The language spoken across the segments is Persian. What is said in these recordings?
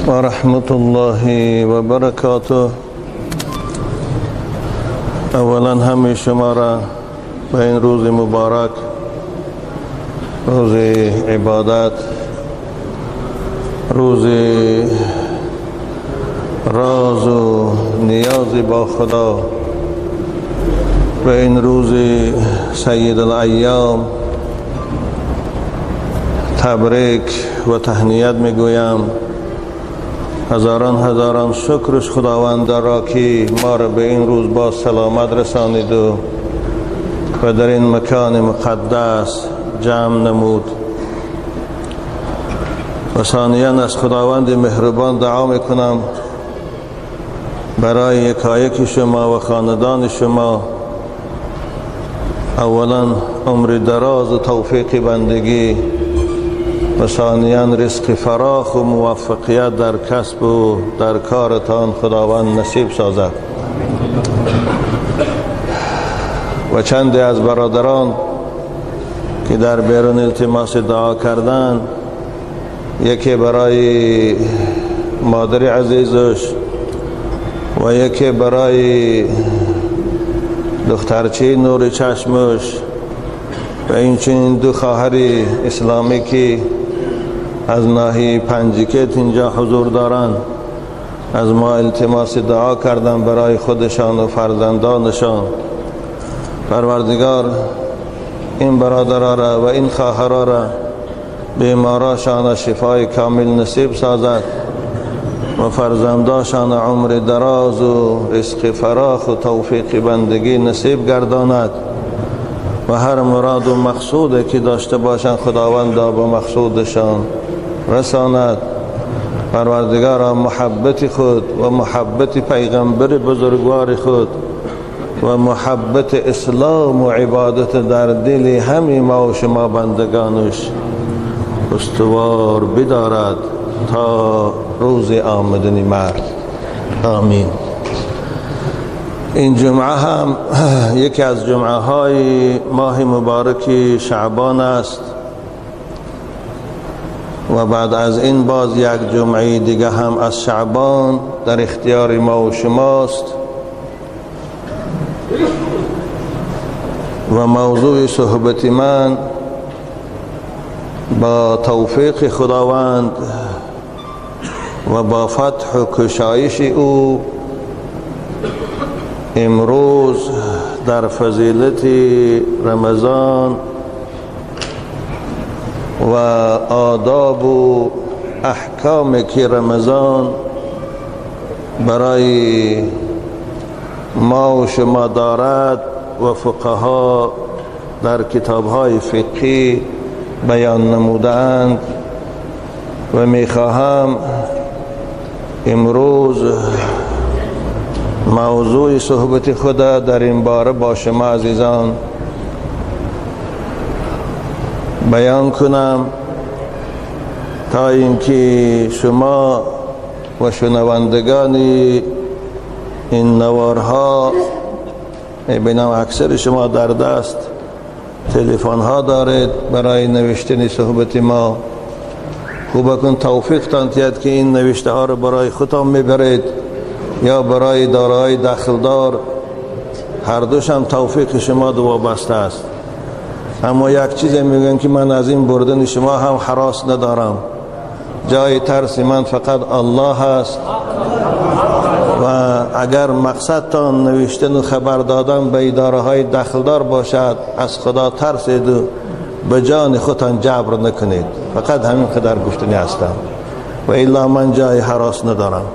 و رحمت الله و برکاته. اولا همه شما را به این روز مبارک، روز عبادت، روز راز و نیاز با خدا، و این روز سید الایام تبریک و تهنیت میگویم. هزاران شکرش خداوند را که ما را به این روز با سلامت رسانید و در این مکان مقدس جمع نمود. و ثانیاً از خداوند مهربان دعا میکنم برای یکایک شما و خاندان شما، اولا عمر دراز و توفیق بندگی، و ثانیاً رزق فراخ و موفقیت در کسب و در کارتان خداوند نصیب سازد. و چند از برادران که در بیرون التماس دعا کردند، یکی برای مادر عزیزش و یکی برای دخترچه نور چشمش و این دو خواهر اسلامی که از ناحیه پنجکت اینجا حضور دارند، از ما التماس دعا کردن برای خودشان و فرزندانشان. پروردگار این برادرها را و این خواهرها را بیماراشان شفای کامل نصیب سازد و فرزنداشان عمر دراز و رزق فراخ و توفیق بندگی نصیب گرداند و هر مراد و مقصود که داشته باشند خداوند به مقصودشان رساند. پروردگار محبت خود و محبت پیغمبر بزرگوار خود و محبت اسلام و عبادت در دل همه ما و شما بندگانش استوار بدارد تا روز آمدن مرد. آمین. این جمعه هم یکی از جمعه های ماه مبارک شعبان است و بعد از این باز یک جمعه دیگه هم از شعبان در اختیار ما و شماست و موضوع صحبت من با توفیق خداوند و با فتح و کشایش او امروز در فضیلت رمضان و آداب و احکام که رمضان برای ما و شما دارد و فقها در کتاب‌های فقهی بیان نمودند و میخواهم امروز موضوع صحبت خود در این باره با شما عزیزان بیان کنم تا اینکه شما و شنوندگان این نوارها، میبینم اکثر شما در دست تلفن ها دارید برای نوشتن صحبت ما. خوب کن توفیق تانتید که این نوشته ها رو برای خودتان میبرید یا برای دارای دخلدار، هر دوش هم توفیق شما دو وابسته است. اما یک چیز میگن که من از این بردن شما هم هراس ندارم، جای ترس من فقط الله است و اگر مقصدتان نوشتن و خبر دادن به اداره های دخلدار باشد، از خدا ترسید و به جان خودتان جبر نکنید. فقط همین قدر گفتنی هستم و الا من جای هراس ندارم.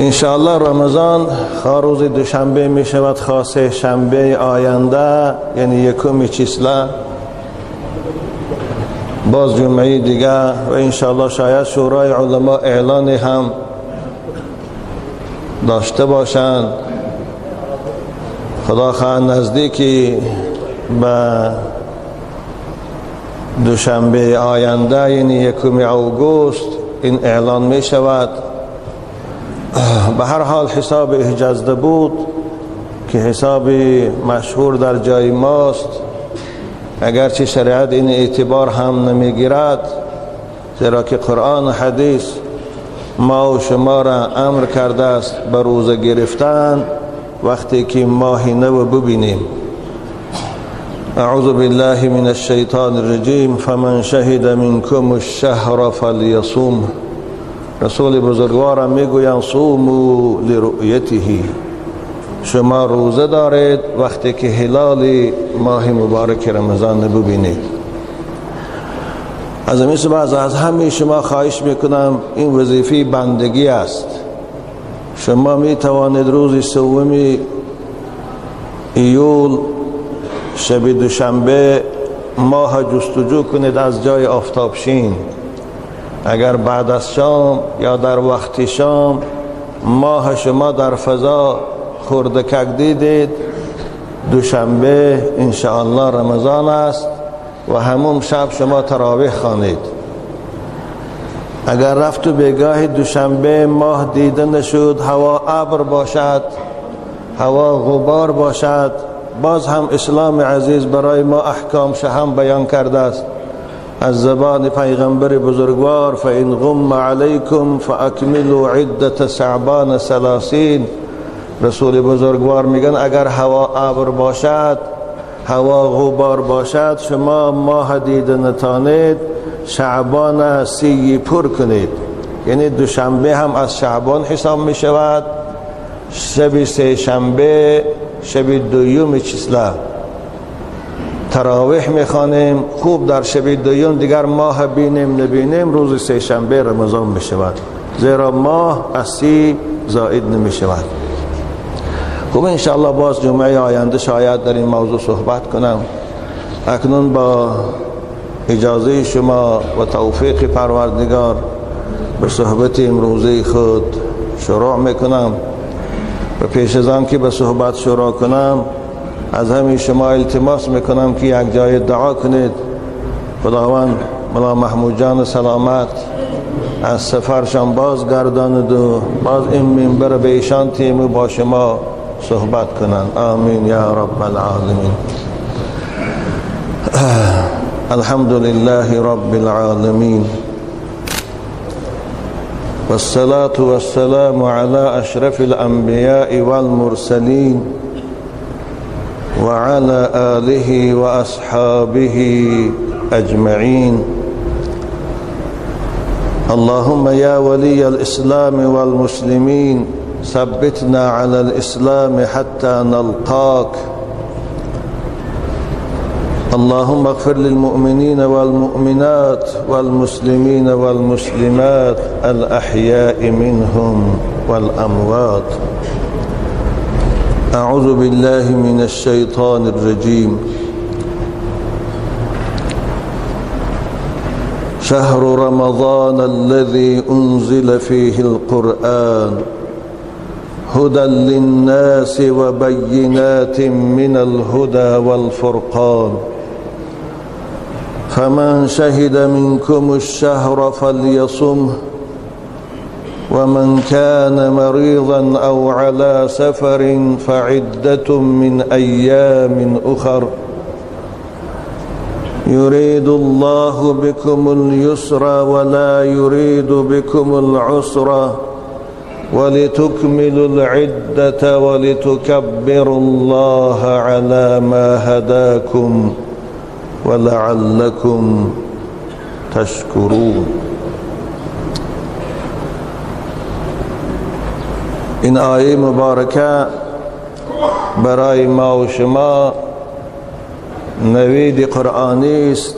انشاءالله رمضان روز دوشنبه می شود، خاصه شنبه آینده یعنی یکم چیسله، باز جمعه دیگه و انشاءالله شاید شورای علما اعلان هم داشته باشند. خدا خواه نزدیکی به دوشنبه آینده یعنی یکم اوگوست این اعلان می شود. به هر حال حساب احجازده بود که حساب مشهور در جای ماست اگرچه شریعت این اعتبار هم نمیگیرد، زیرا که قرآن و حدیث ما و شما را امر کرده است به روزه گرفتن وقتی که ماه نو ببینیم. اعوذ بالله من الشیطان الرجیم. فمن شهد منکم الشهر فلیصوم. رسول بزرگوار میگویند صوموا لرؤیته، شما روزه دارید وقتی که هلال ماه مبارک رمضان ببینید. از همین سبب از همه شما خواهش میکنم، این وظیفه بندگی است. شما می توانید روز سوم ایول شب دوشنبه ماه جستجو کنید از جای آفتابشین. اگر بعد از شام یا در وقت شام ماه شما در فضا خردکک دیدید، دوشنبه انشاءالله رمضان است و همون شب شما تراویح خوانید. اگر رفت و بگاه دوشنبه ماه دیده نشد، هوا ابر باشد، هوا غبار باشد، باز هم اسلام عزیز برای ما احکام هم بیان کرده است از زبان پیغمبر بزرگوار: فإن غم علیکم فاکملوا عدة شعبان 30. رسول بزرگوار میگن اگر هوا ابر باشد، هوا غبار باشد، شما ماه دیده نتانید، شعبان 30 پر کنید. یعنی دوشنبه هم از شعبان حساب می شود، شب سه شنبه شب دوم چسله تراویح میخوانیم. خوب در شب دوم دیگر ماه بینیم نبینیم، روز سه شنبه رمضان می شود، زیرا ماه از 30 زائد نمی شود. خوب انشاءالله باز جمعه آینده شاید در این موضوع صحبت کنم. اکنون با اجازه شما و توفیق پروردگار به صحبت امروزی خود شروع میکنم و پیش از آن که به صحبت شروع کنم از همین شما التماس میکنم که یک جای دعا کنید خداوند مولا محمود جان سلامت از سفرشان باز گرداند و باز این منبر به ایشان تیم با شما صحبت کنند. آمین یا رب العالمین. الحمد لله رب العالمين والصلاة والسلام على أشرف الأنبياء والمرسلين وعلى آله وأصحابه أجمعين. اللهم يا ولي الإسلام والمسلمين ثبتنا على الإسلام حتى نلقاك. اللهم اغفر للمؤمنين والمؤمنات والمسلمين والمسلمات الأحياء منهم والأموات. أعوذ بالله من الشيطان الرجيم. شهر رمضان الذي أنزل فيه القرآن هدى للناس وبينات من الهدى والفرقان. فمن شهد منكم الشهر فليصمه ومن كان مريضا أو على سفر فعدة من أيام أخر يريد الله بكم اليسر ولا يريد بكم العسر ولتكملوا العدة ولتكبروا الله على ما هداكم ولعلكم تشكرون. این آیه مبارکه برای ما و شما نوید قرآنی است،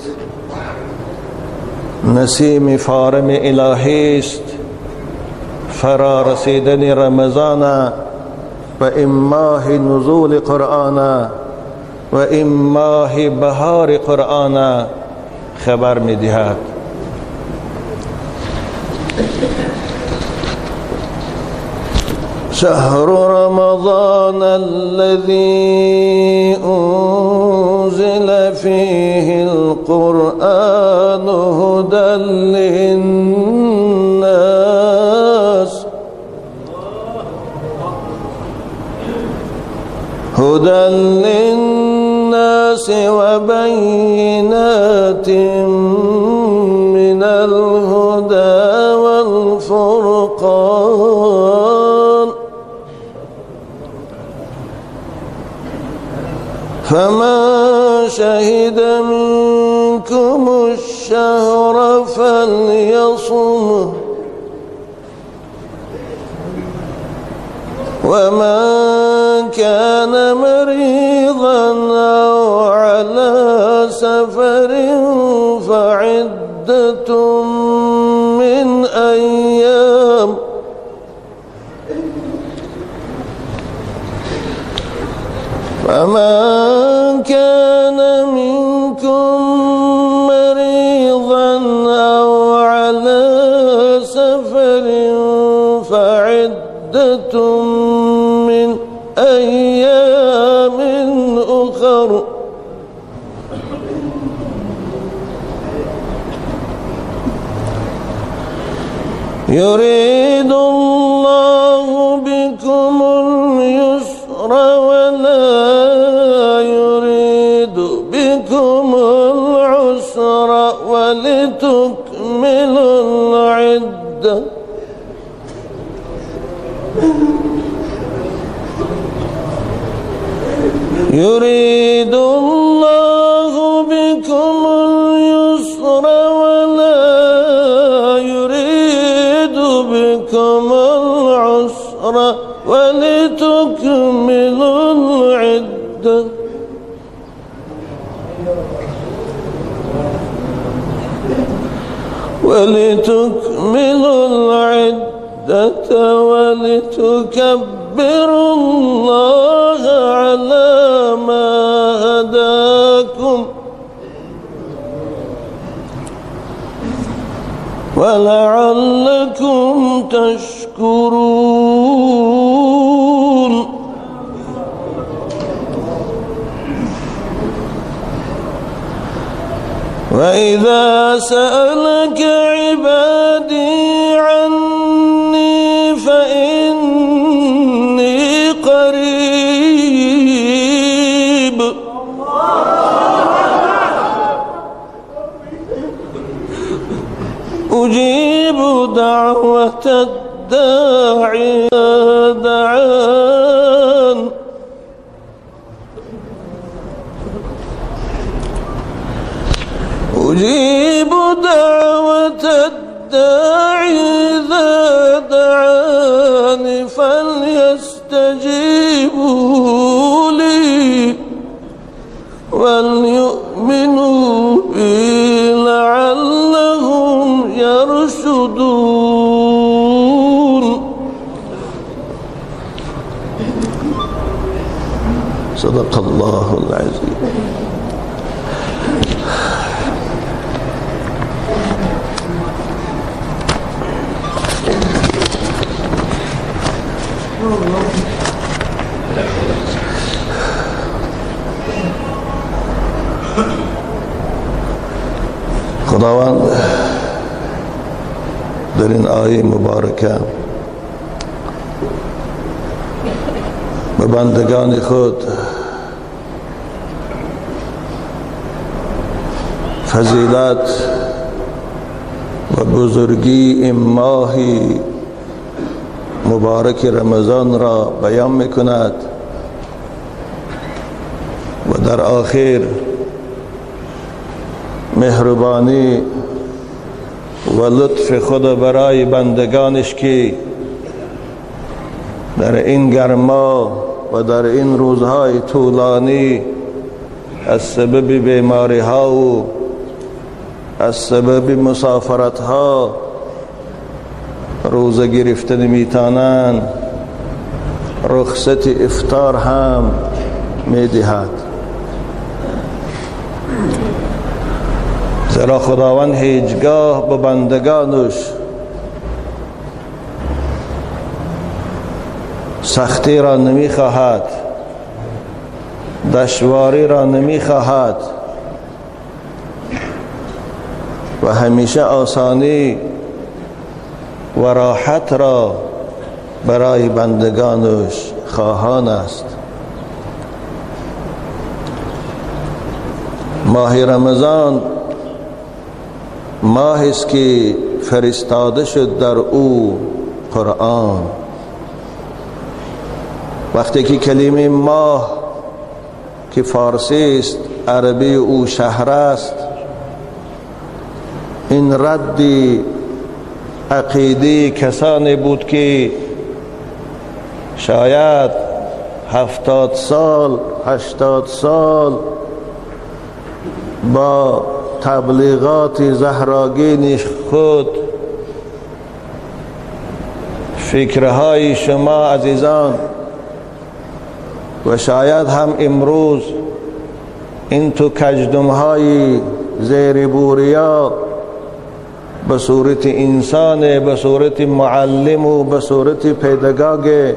نسیم فارم الهی است. فرا رسیدن رمضان و این ماه نزول قرآن و این ماه بهار قرآن خبر می دهد. شهر رمضان الذي أنزل فيه القرآن هدى للناس وبينات من الهدى والفرقان فمن شهد منكم الشهر فليصمه ومن كان مريضا أو على سفر فعدة من أيام فمن كان منكم مريضا أو على سفر فعدة من أيام أخر يريد الله بكم اليسر ولا يريد بكم العسر ولتكملوا العدة يريد الله بكم اليسر ولا يريد بكم العسر ولتكملوا العدة ولتكبروا الله على ما هداكم ولعلكم تشكرون وإذا سألك عبادي عني فإني قريب أجيب دعوة الداعي إذا دعان أجيب دعوة الداعي إذا دعان فليستجيبوا لي وليؤمنوا بي لعلهم يرشدون. صدق الله العظيم. خداوند در این آیه مبارکه به بندگان خود فضیلت و بزرگی این ماه مبارک رمضان را بیان میکند و در آخر مهربانی و لطف خدا برای بندگانش که در این گرما و در این روزهای طولانی از سبب بیماری ها و از سبب مسافرت ها روزه گرفتن میتانند رخصت افطار هم میدهد. زیرا خداوند هیچگاه به بندگانش سختی را نمی خواهد، دشواری را نمی خواهد و همیشه آسانی و راحت را برای بندگانش خواهان است. ماه رمضان ماهی است که فرستاده شد در او قرآن. وقتی که کلمه ماه که فارسی است، عربی او شهر است، این رد عقیده کسانی بود که شاید 70 سال 80 سال با تبلیغات زهراگین خود فکرهای شما عزیزان و شاید هم امروز این تو کجدمهای زیر بوریا به صورت انسان، به صورت معلم و به صورت پیداگاگ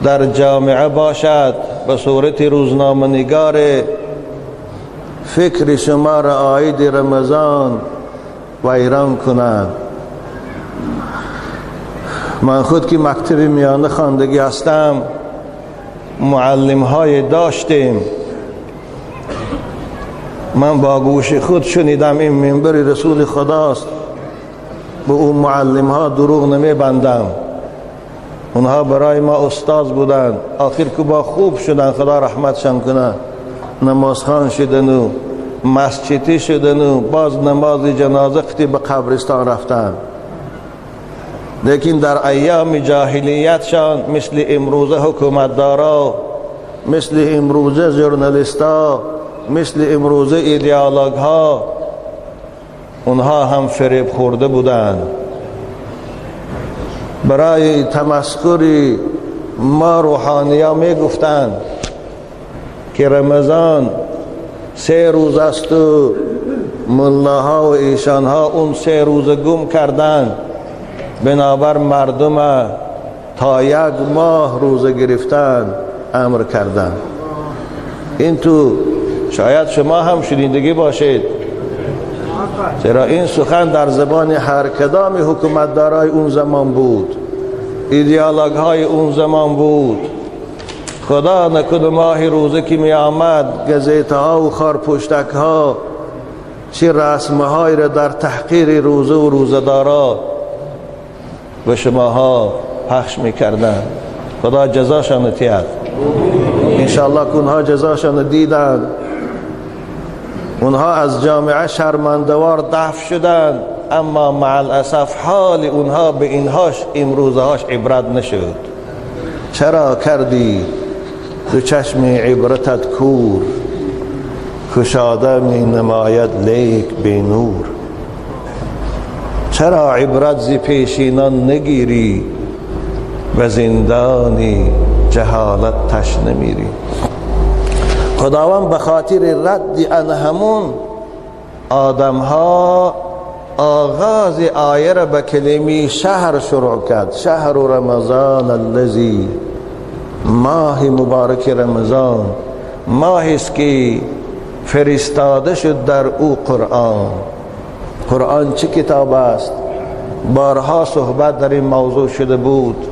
در جامعه باشد، به صورت روزنامه نگار، فکر شما را عاید رمضان ویران کنند. من خود که مکتب میانه خواندگی هستم، معلم های داشتیم. من با گوش خود شنیدم این منبر رسول خداست، به اون معلم ها دروغ نمی بندم. اونها برای ما استاد بودند، آخر که با خوب شدن، خدا رحمتشان کنه، نمازخوان شدن و مسجدی شدن و باز نماز جنازه خطی به قبرستان رفتن. لیکن در ایام جاهلیتشان مثل امروزه حکومتدارا، مثل امروزه ژورنالیستا، مثل امروزه ایدئولوگ ها، اونها هم فریب خورده بودند. برای تمسخر ما روحانی‌ها می گفتند که رمضان 3 روز است و ملاها و ایشانها اون 3 روز گم کردند، بنابر مردم تا 1 ماه روزه گرفتن امر کردند. این تو شاید شما هم شنیدگی باشید، چرا این سخن در زبان هر کدام حکومتدارای اون زمان بود، ایدئولوگ های اون زمان بود. خدا نکنه ماه روزه که می آمد، گزیته ها و خارپشتک ها چه رسم های را در تحقیر روزه و روزدارا به شماها پخش می کردن. خدا جزاشان تیاد. انشاءالله که اونها جزاشان دیدن، اونها از جامعه شرمندوار دفع شدند، اما مع الاسف حال اونها به اینهاش امروزهاش عبرت نشد. چرا کردی دو چشم عبرتت کور، کشاده می نماید لیک بی نور. چرا عبرت ز پیشینان نگیری، و زندانی جهالت تش نمیری. خداوند به خاطر رد ان همون آدم ها آغاز آیه را به کلمه شهر شروع کرد. شهر رمضان الذی، ماه مبارک رمضان، ماهی است که فرستاده شد در او قرآن. قرآن چه کتاب است؟ بارها صحبت در این موضوع شده بود.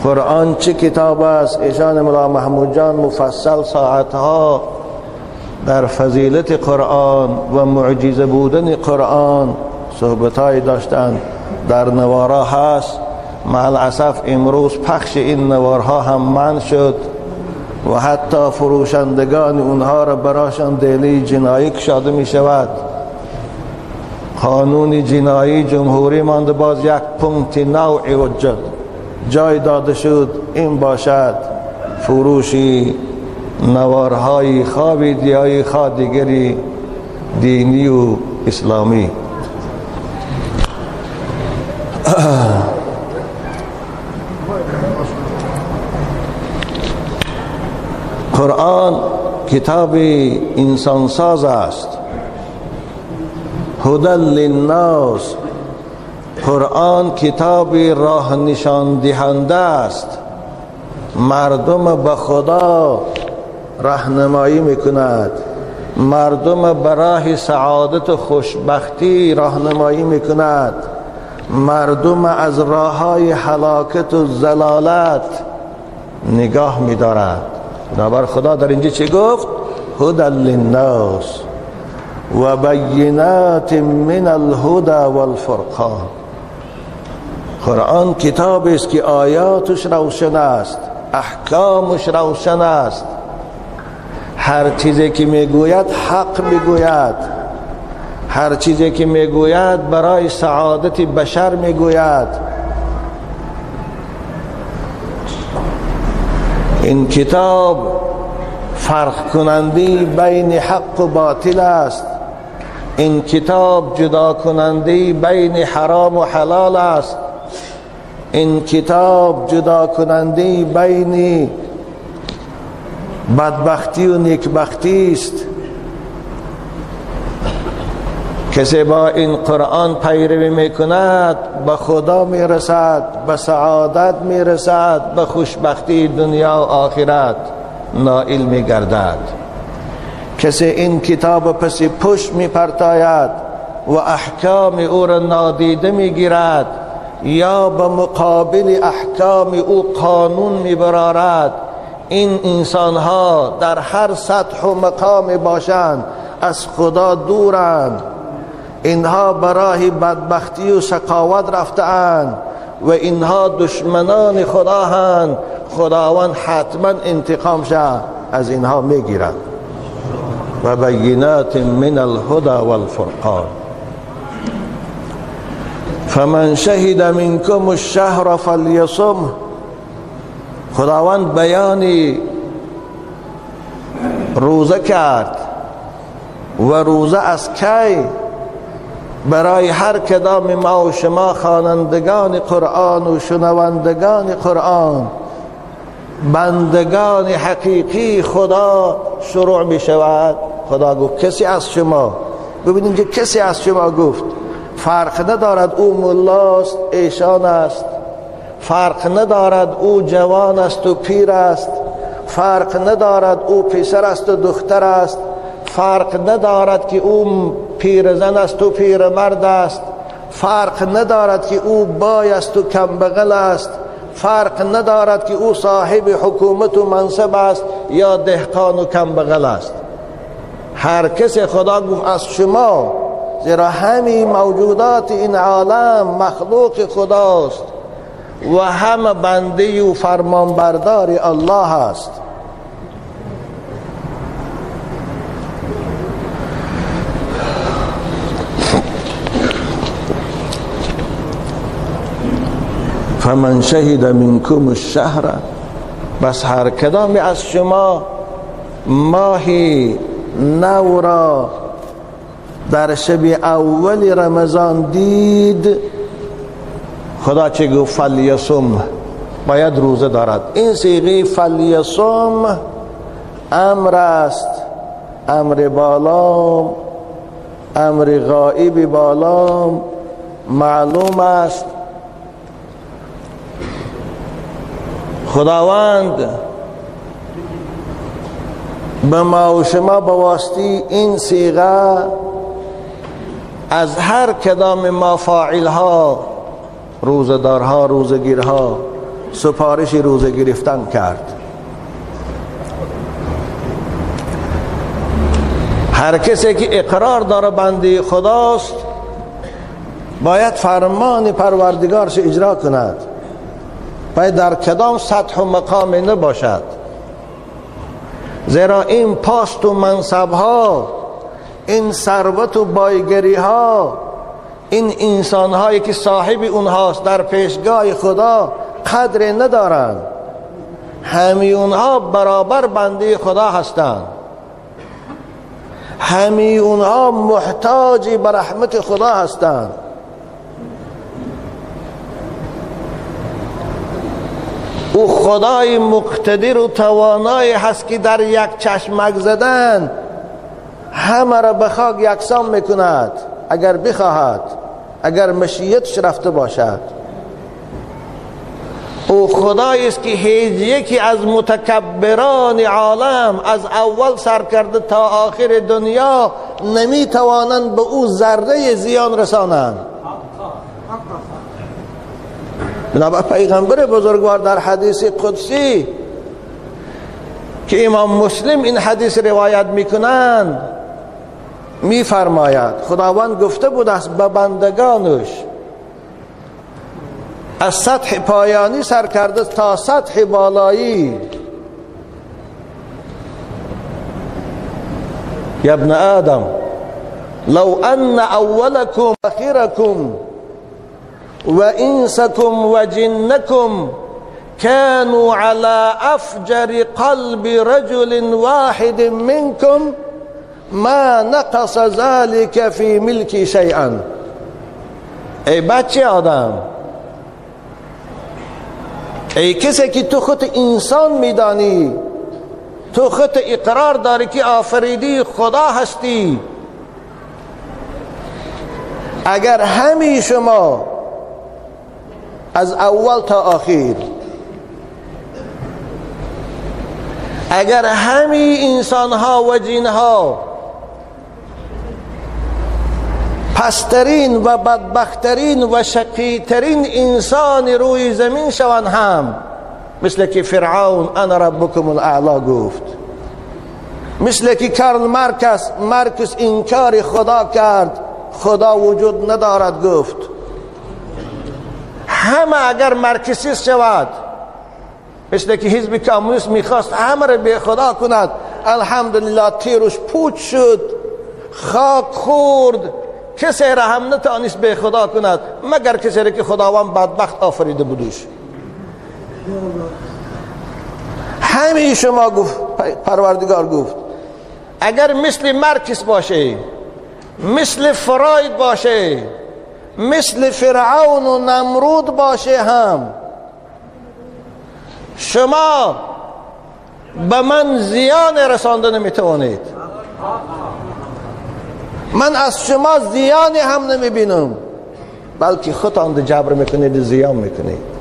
قرآن چه کتاب است؟ ایشان مولا محمود جان مفصل ساعتها در فضیلت قرآن و معجزه بودن قرآن صحبتهای داشتند. در نوارا هست، مع الاسف امروز پخش این نوارها هم منع شد و حتی فروشندگان اونها را براشان دیلی جنایی کشاده می شود. قانون جنایی جمهوری مانده باز 1 پونکت نوعی و جای داده شد، این باشد فروشی نوارهای خوابیدی یا خادیگری دینی و اسلامی. قرآن کتاب انسان ساز است، هدی للناس. قرآن کتاب راه نشان دهنده است، مردم به خدا راهنمایی میکند، مردم به راه سعادت و خوشبختی راهنمایی میکند، مردم از راههای هلاکت و ضلالت نگاه می‌دارد. بنابر خدا در اینجا چه گفت؟ هدی للناس. و بینات من الهدى والفرقان. قرآن کتاب است که آیاتش روشن است، احکامش روشن است، هر چیزی که میگوید حق میگوید، هر چیزی که میگوید برای سعادت بشر میگوید. این کتاب فرق کننده بین حق و باطل است. این کتاب جدا کننده بین حرام و حلال است. این کتاب جدا کننده بین بدبختی و نیکبختی است. کسی با این قرآن پیروی میکند به خدا میرسد، به سعادت میرسد، به خوشبختی دنیا و آخرت نائل میگردد. کسی این کتاب پس پشت میپرتاید و احکام او را نادیده میگیرد یا به مقابل احکام او قانون میبرارد، این انسانها در هر سطح و مقام باشند از خدا دورند. اینها برای بدبختی و شقاوت رفتند و اینها دشمنان خدا هستند. خداوند حتما انتقامش از اینها میگیرد. و بینات من الهدى والفرقان. فمن شهد منکم الشهر فلیصم. خداوند بیانی روزه کرد و روزه از کی؟ برای هر کدام ما و شما خوانندگان قرآن و شنوندگان قرآن، بندگان حقیقی خدا شروع می شود. خدا گفت کسی از شما، ببینید که کسی از شما گفت، فرق ندارد او ملاست ایشان است، فرق ندارد او جوان است و پیر است، فرق ندارد او پسر است و دختر است، فرق ندارد که او پیرزن است و پیرمرد است، فرق ندارد که او بای است و کمبغل است، فرق ندارد که او صاحب حکومت و منصب است یا دهقان و کمبغل است. هر کسی خدا گفت از شما، زیرا همه موجودات این عالم مخلوق خداست و همه بنده و فرمانبردار الله است. فمن شهد منکم الشهر، بس هر کدام از شما ماهی نو را در شب اول رمضان دید، خدا چه گفت؟ فلیصم، باید روزه دارد. این صیغه فلیصم امر است، امر بالام، امر غائب بالام معلوم است. خداوند به ما و شما به واسطه این صیغه از هر کدام ما فاعلها، روزدارها، روزگیرها، سپارش روزه گرفتن کرد. هر کسی که اقرار داره بنده خداست باید فرمان پروردگارش اجرا کند، باید در کدام سطح و مقام نباشد. زیرا این پاست و منصب ها، این ثروت و بایگری ها، این انسان هایی که صاحب اونهاست در پیشگاه خدا قدر ندارند. همه اونها برابر بنده خدا هستند، همه اونها محتاج به رحمت خدا هستند. او خدای مقتدر و توانای هست که در یک چشمک زدن همه را به خاک یکسان میکند اگر بخواهد، اگر مشیتش رفته باشد. او خدایی است که هیچ یکی از متکبران عالم از اول سر کرده تا آخر دنیا نمیتوانند به او ذره زیان رسانند. بنابراین پیغمبر بزرگوار در حدیث قدسی که امام مسلم این حدیث روایت میکنند می فرماید خداوند گفته بود است به بندگانش از سطح پایانی سر کرده تا سطح بالایی یا ابن آدم لو ان اولکم آخرکم و انسکم و جنکم كانوا على افجر قلب رجل واحد منكم ما نقص ذلك في ملکی شیئا. ای بچه آدم، ای کسی که تو خود انسان میدانی، تو خود اقرار داری که آفریدی خدا هستی، اگر همه شما از اول تا آخر، اگر همه انسان ها و جن ها پسترین و بدبخترین و شقیترین انسان روی زمین شوند هم، مثل که فرعون انا ربکم الاعلا گفت، مثل که کارل مارکس انکار خدا کرد، خدا وجود ندارد گفت، همه اگر مارکسیست شود، مثل که حزب کمونیست میخواست همه را به خدا کند، الحمدلله تیرش پوچ شد، خاک خورد، کسی را هم نتانست به خدا کند مگر کسی را که خداوند بدبخت آفریده بودش. همه شما گفت، پروردگار گفت اگر مثل مارکس باشه، مثل فراید باشه، مثل فرعون و نمرود باشه هم، شما به من زیان رسانده نمیتوانید، من از شما زیانی هم نمیبینم، بلکه خودتان جبر میکنید، زیان میکنید.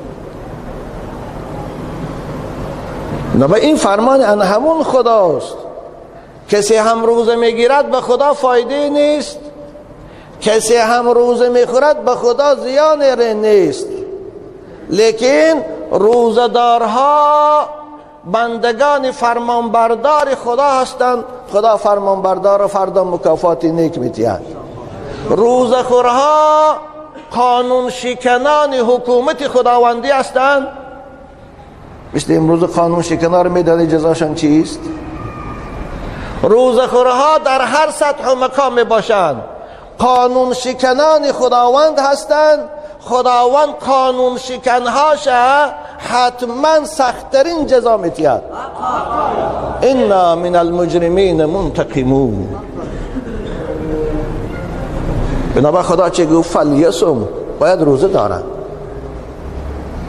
نه، این فرمان ان همون خداست. کسی هم روزه میگیرد به خدا فایده نیست، کسی هم روزه میخورد به خدا زیان نیست، لیکن روزدارها بندگان فرمانبردار خدا هستند، خدا فرمانبردار فردا مکافات نیک میدهد. روزخورها قانون شکنان حکومت خداوندی هستند، مثل امروز قانون شکنان رو میدانی جزاشان چیست؟ روزخورها در هر سطح و مقام باشند قانون شکنان خداوند هستند، خداوند قانون شکنهاش حتما سخت‌ترین جزا میدهد. انا من المجرمین منتقمون. بنابراین خدا چه گفت؟ فلیصم، باید روزه دارند.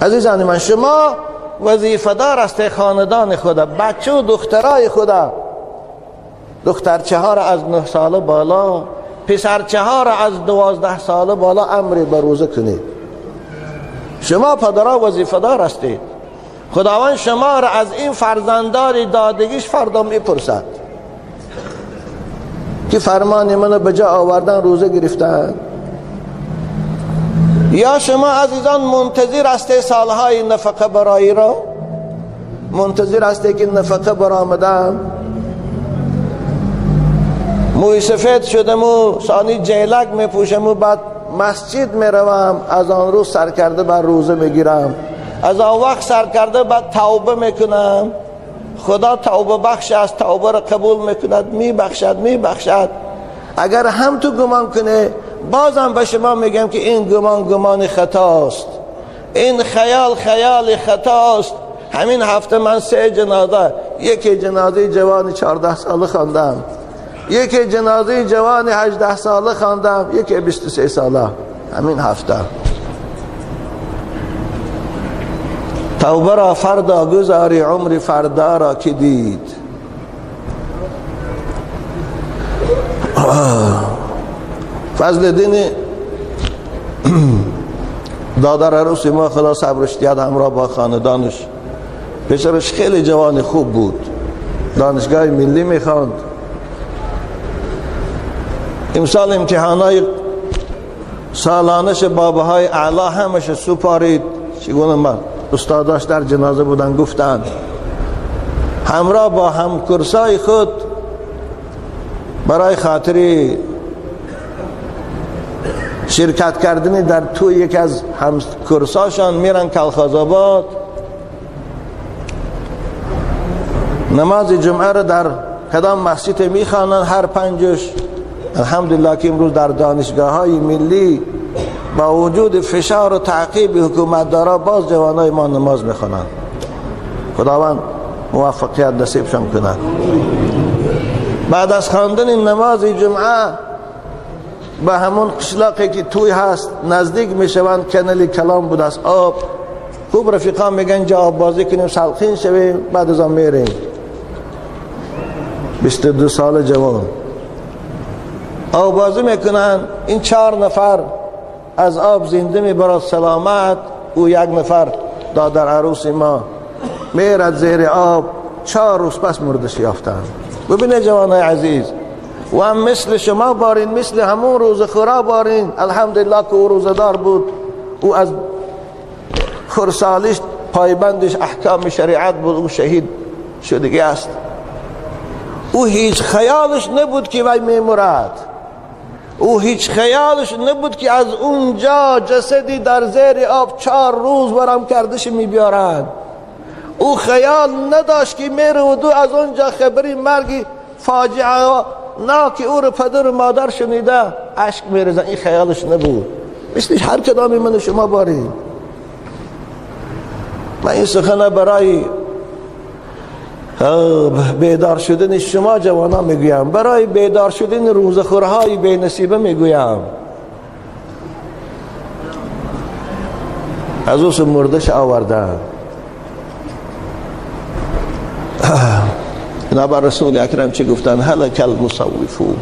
عزیزان من، شما وظیفه دار است خاندان خدا، بچه و دخترای خدا، دخترچه ها را از 9 ساله بالا، پسرچه ها را از 12 ساله بالا امر به روزه کنید. شما پدرها وظیفه دار هستید. خداوند شما را از این فرزندان دادگیش فردا میپرسد که فرمان منو به جا آوردن، روزه گرفتن. یا شما عزیزان منتظر هستید سالهای نفقه برایی را، منتظر هستید که نفقه برآمدم، موی سفید شدم و سانی جیلک میپوشم و بعد مسجد میروم، از آن روز سرکرده بر روزه میگیرم، از آن وقت سرکرده بعد توبه میکنم، خدا توبه بخش است، توبه را قبول میکند، میبخشد. اگر هم تو گمان کنه، بازم به شما میگم که این گمان خطاست، این خیال خطاست. همین هفته من 3 جنازه، یکی جنازه جوان 14 ساله خواندم، یکی جنازه جوان 18 ساله خواندم، یکی 23 ساله. همین هفته توبه را فردا گذاری، عمر فردا را که دید. فضل دین دادر عروس ما، خدا صبرش دید، همراه با خاندانش، پسرش خیلی جوان خوب بود، دانشگاه ملی میخواند. امسال امتحانای سالانش باباهای اعلی همش سپارید. چگونه من استاداش در جنازه بودن، گفتند همراه با همکرسای خود برای خاطر شرکت کردن در توی یکی از همکرساشان میرن کلخازآباد، نماز جمعه را در کدام مسجد میخوانند، هر پنجش. الحمدلله که امروز در دانشگاه های ملی با وجود فشار و تعقیب حکومت دارا باز جوانای ما نماز میخوانند. خداوند موفقیت نصیبشان کند. بعد از خواندن نماز جمعه به همون قشلاقی که توی هست نزدیک میشوند، کنل کلام بود است، آب. خوب رفیقا میگن جا آب بازی کنیم سلخین شویم، بعد از آن میریم. 22 سال جوان آب بازی میکنن. این 4 نفر از آب زنده میبرد سلامت، او 1 نفر دادر عروس ما میرد زیر آب. 4 روز پس مردش یافتند. ببینه جوانای عزیز، و هم مثل شما بارین، مثل همون روز خورا بارین. الحمدلله که او روزدار بود، او از خرسالیش پایبندش احکام شریعت بود، او شهید شدگی است. او هیچ خیالش نبود که وی میمرد، او هیچ خیالش نبود که از اونجا جسدی در زیر آب 4 روز برام کردش میبیارند. او خیال نداشت که میره و دو از اونجا خبری مرگی فاجعه ناکی او رو پدر و مادر شنیده اشک میرزن. این خیالش نبود. مثل هر کدامی من شما باری. من این سخنه برای بیدار شدن شما جوانان میگویم، برای بیدار شدن روزخورهای بی نصیبه میگویم. از اوس مردش آوردن. جناب رسول اکرم چه گفتن؟ هلک المصوفون،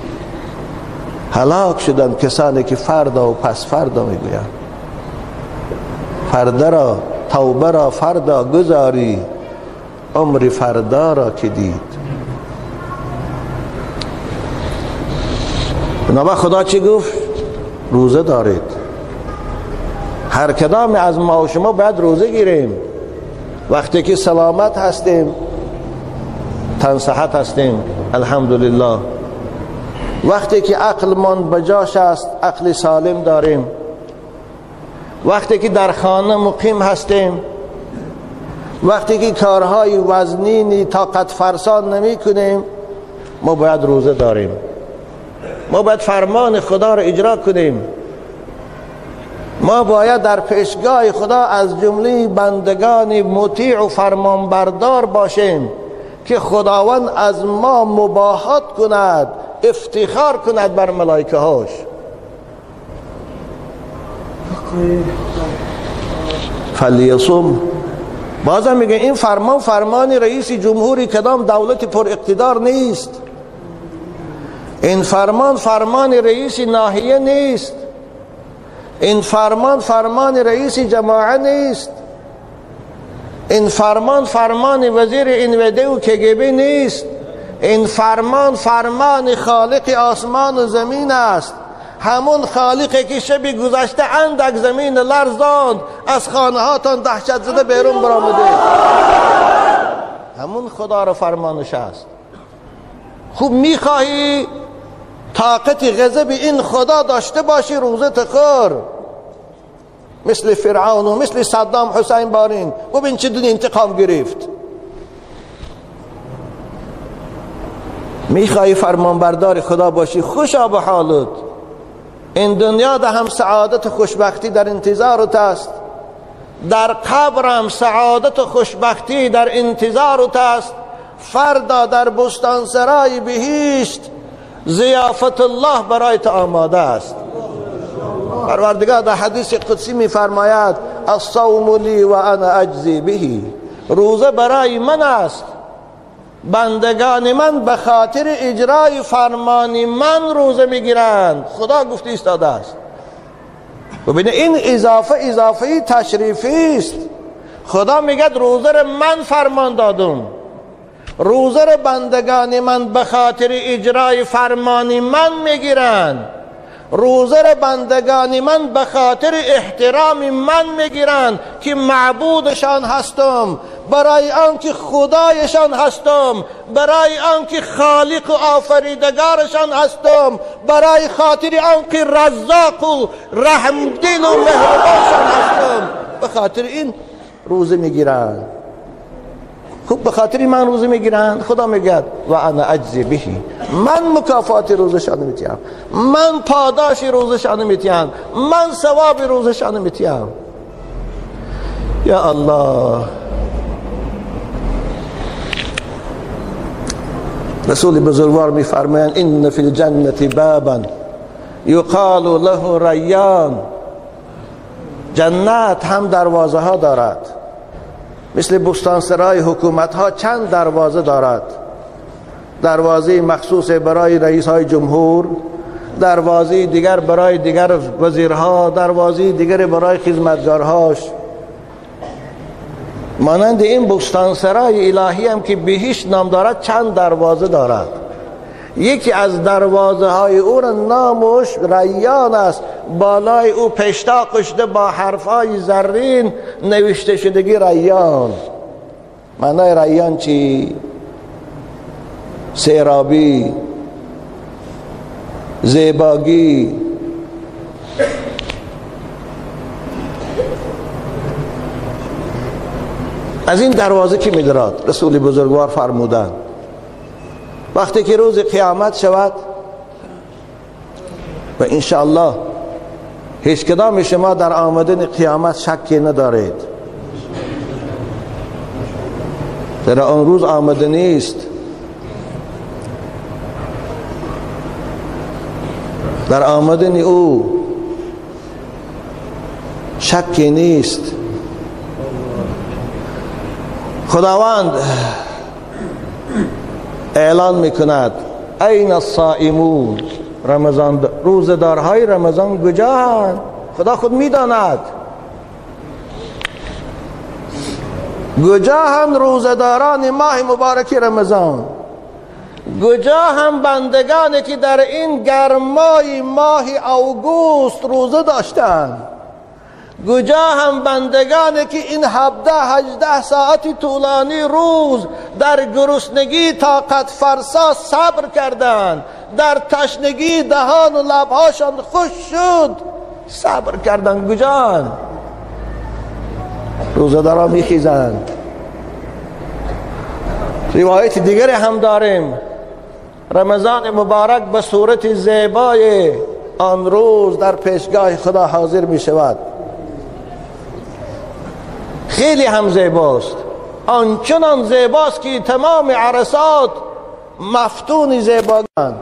هلاک شدن کسانی که فردا و پس فردا میگویند. فردا را توبه را فردا گذاری، عمر فردا را که دید. جناب خدا چی گفت؟ روزه دارید. هر کدام از ما و شما باید روزه گیریم. وقتی که سلامت هستیم، تن صحت هستیم، الحمدلله. وقتی که عقل من بجاش است، عقل سالم داریم. وقتی که در خانه مقیم هستیم، وقتی که کارهای وزنینی طاقت فرسان نمی کنیم، ما باید روزه داریم. ما باید فرمان خدا را اجرا کنیم. ما باید در پیشگاه خدا از جمله بندگان مطیع و فرمانبردار باشیم که خداوند از ما مباهات کند، افتخار کند بر ملائکه هاش. فلیصم. بازم میگه این فرمان رئیس جمهوری کدام دولت پر اقتدار نیست. این فرمان رئیس ناحیه نیست. این فرمان رئیس جماعه نیست. این فرمان وزیر انوده و کگبی نیست. این فرمان خالق آسمان و زمین است. همون خالقی که شب گذشته اندک زمین لرزاند، از خانه هاتان دهشت زده بیرون برآمده. همون خدا را فرمانش است. خوب میخواهی طاقت غضب این خدا داشته باشی، روزه تخور. مثل فرعون و مثل صدام حسین بارین. ببین چه دنیا انتقام گرفت. میخوای فرمانبردار خدا باشی، خوشا به حالت. این دنیا ده هم سعادت و خوشبختی در انتظارت است. در قبر هم سعادت و خوشبختی در انتظارت است. فردا در بستانسرای بهشت ضیافت الله برایت آماده است. پروردگار در حدیث قدسی میفرماید الصوم لی و انا اجزی به. روزه برای من است، بندگان من به خاطر اجرای فرمان من روزه میگیرند. خدا گفته ایستاده است. ببینید این اضافه تشریفی است. خدا میگه روزه را من فرمان دادم. روزه را بندگان من به خاطر اجرای فرمان من میگیرند. روزه را بندگان من به خاطر احترام من میگیرند که معبودشان هستم. برای آنکه خدایشان هستم، برای آنکه خالق و آفریدگارشان هستم، برای خاطر آنکه رزاق و رحمدین و مهربانشان هستم، به خاطر این روزه میگیرند. خب به خاطر من روزه میگیرند، خدا میگه و انا اجزی بهی، من مکافات روزشان میتیم، من پاداش روزشان میتیم، من ثواب روزشان میتیم. یا الله. رسول بزرگوار میفرمایند ان فی الجنة بابا یقال له ریان، جنت هم دروازه ها دارد، مثل بستانسرای حکومت ها چند دروازه دارد. دروازه مخصوص برای رئیس های جمهور، دروازه دیگر برای دیگر وزیرها، دروازه دیگر برای خدمتگارهاش. مانند این بستانسرای الهی هم که بهشت نام دارد چند دروازه دارد. یکی از دروازه های او را نامش ریان است، بالای او پشتاق شده با حرفای زرین نوشته شدگی ریان. معنای ریان چی؟ سیرابی، زیباگی. از این دروازه که می‌دارد رسول بزرگوار فرمودند وقتی که روز قیامت شود و انشاءالله هیچ کدام شما در آمدن قیامت شکی ندارید، در آن روز آمدنی است، در آمدن او شکی نیست. خداوند اعلان میکند این الصائمون، رمضان روزدارهای رمضان کجاند؟ خدا خود میداند کجاند روزداران ماه مبارک رمضان، کجا هم بندگانی که در این گرمای ماه اوگوست روزه داشتند، کجا هم بندگانی که این 17-18 ساعت طولانی روز در گرسنگی طاقت فرسا صبر کردند، در تشنگی دهان و لبهاشان خوش شد صبر کردند، کجا؟ روزداران میخیزند. روایت دیگری هم داریم، رمضان مبارک به صورت زیبای آن روز در پیشگاه خدا حاضر می شود. خیلی هم زیباست، آنچنان زیباست که تمام عرصات مفتون زیباگان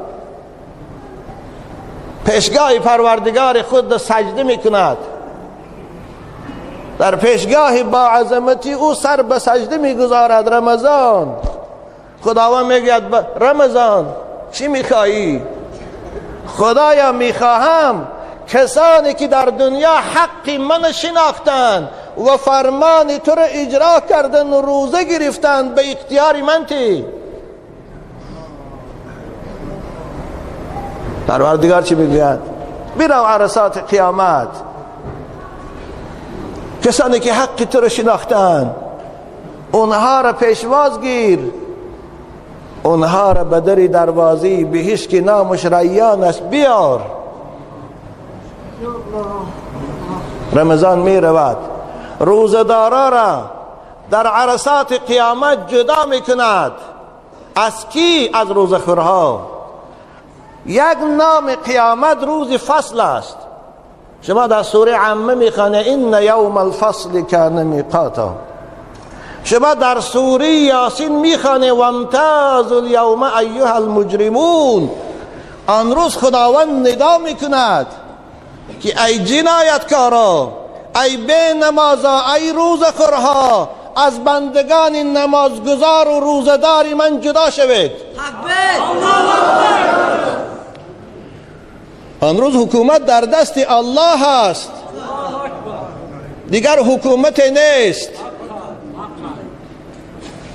پیشگاه پروردگار خود سجده می کند، در پیشگاه با عظمتی او سر به سجده می گذارد. رمضان خداوند میگوید رمضان چی میخواهی؟ خدایا میخواهم کسانی که در دنیا حق من شناختند و فرمان تو را اجرا کردن و روزه گرفتند به اختیار من تی. پروردگار چی میگوید؟ برو عرصات قیامت، کسانی که حق تو را شناختند اونها را پیشواز گیر، اونها را به در دروازه بهشت که نامش ریان است بیار. رمضان می رود، روزدارا را در عرصات قیامت جدا می کند. از کی؟ از روزخورها. یک نام قیامت روز فصل است. شما در سوره عامه میخوانه این یوم الفصل کان میقاتا. شما در سوره یاسین میخوانه وامتاز الیوم ایها المجرمون. آن روز خداوند ندا میکند که ای جنایتکارا، ای بی نمازا، ای روزخورها، از بندگان نمازگزار و روزدار من جدا شوید. آن روز حکومت در دست الله است، دیگر حکومت نیست.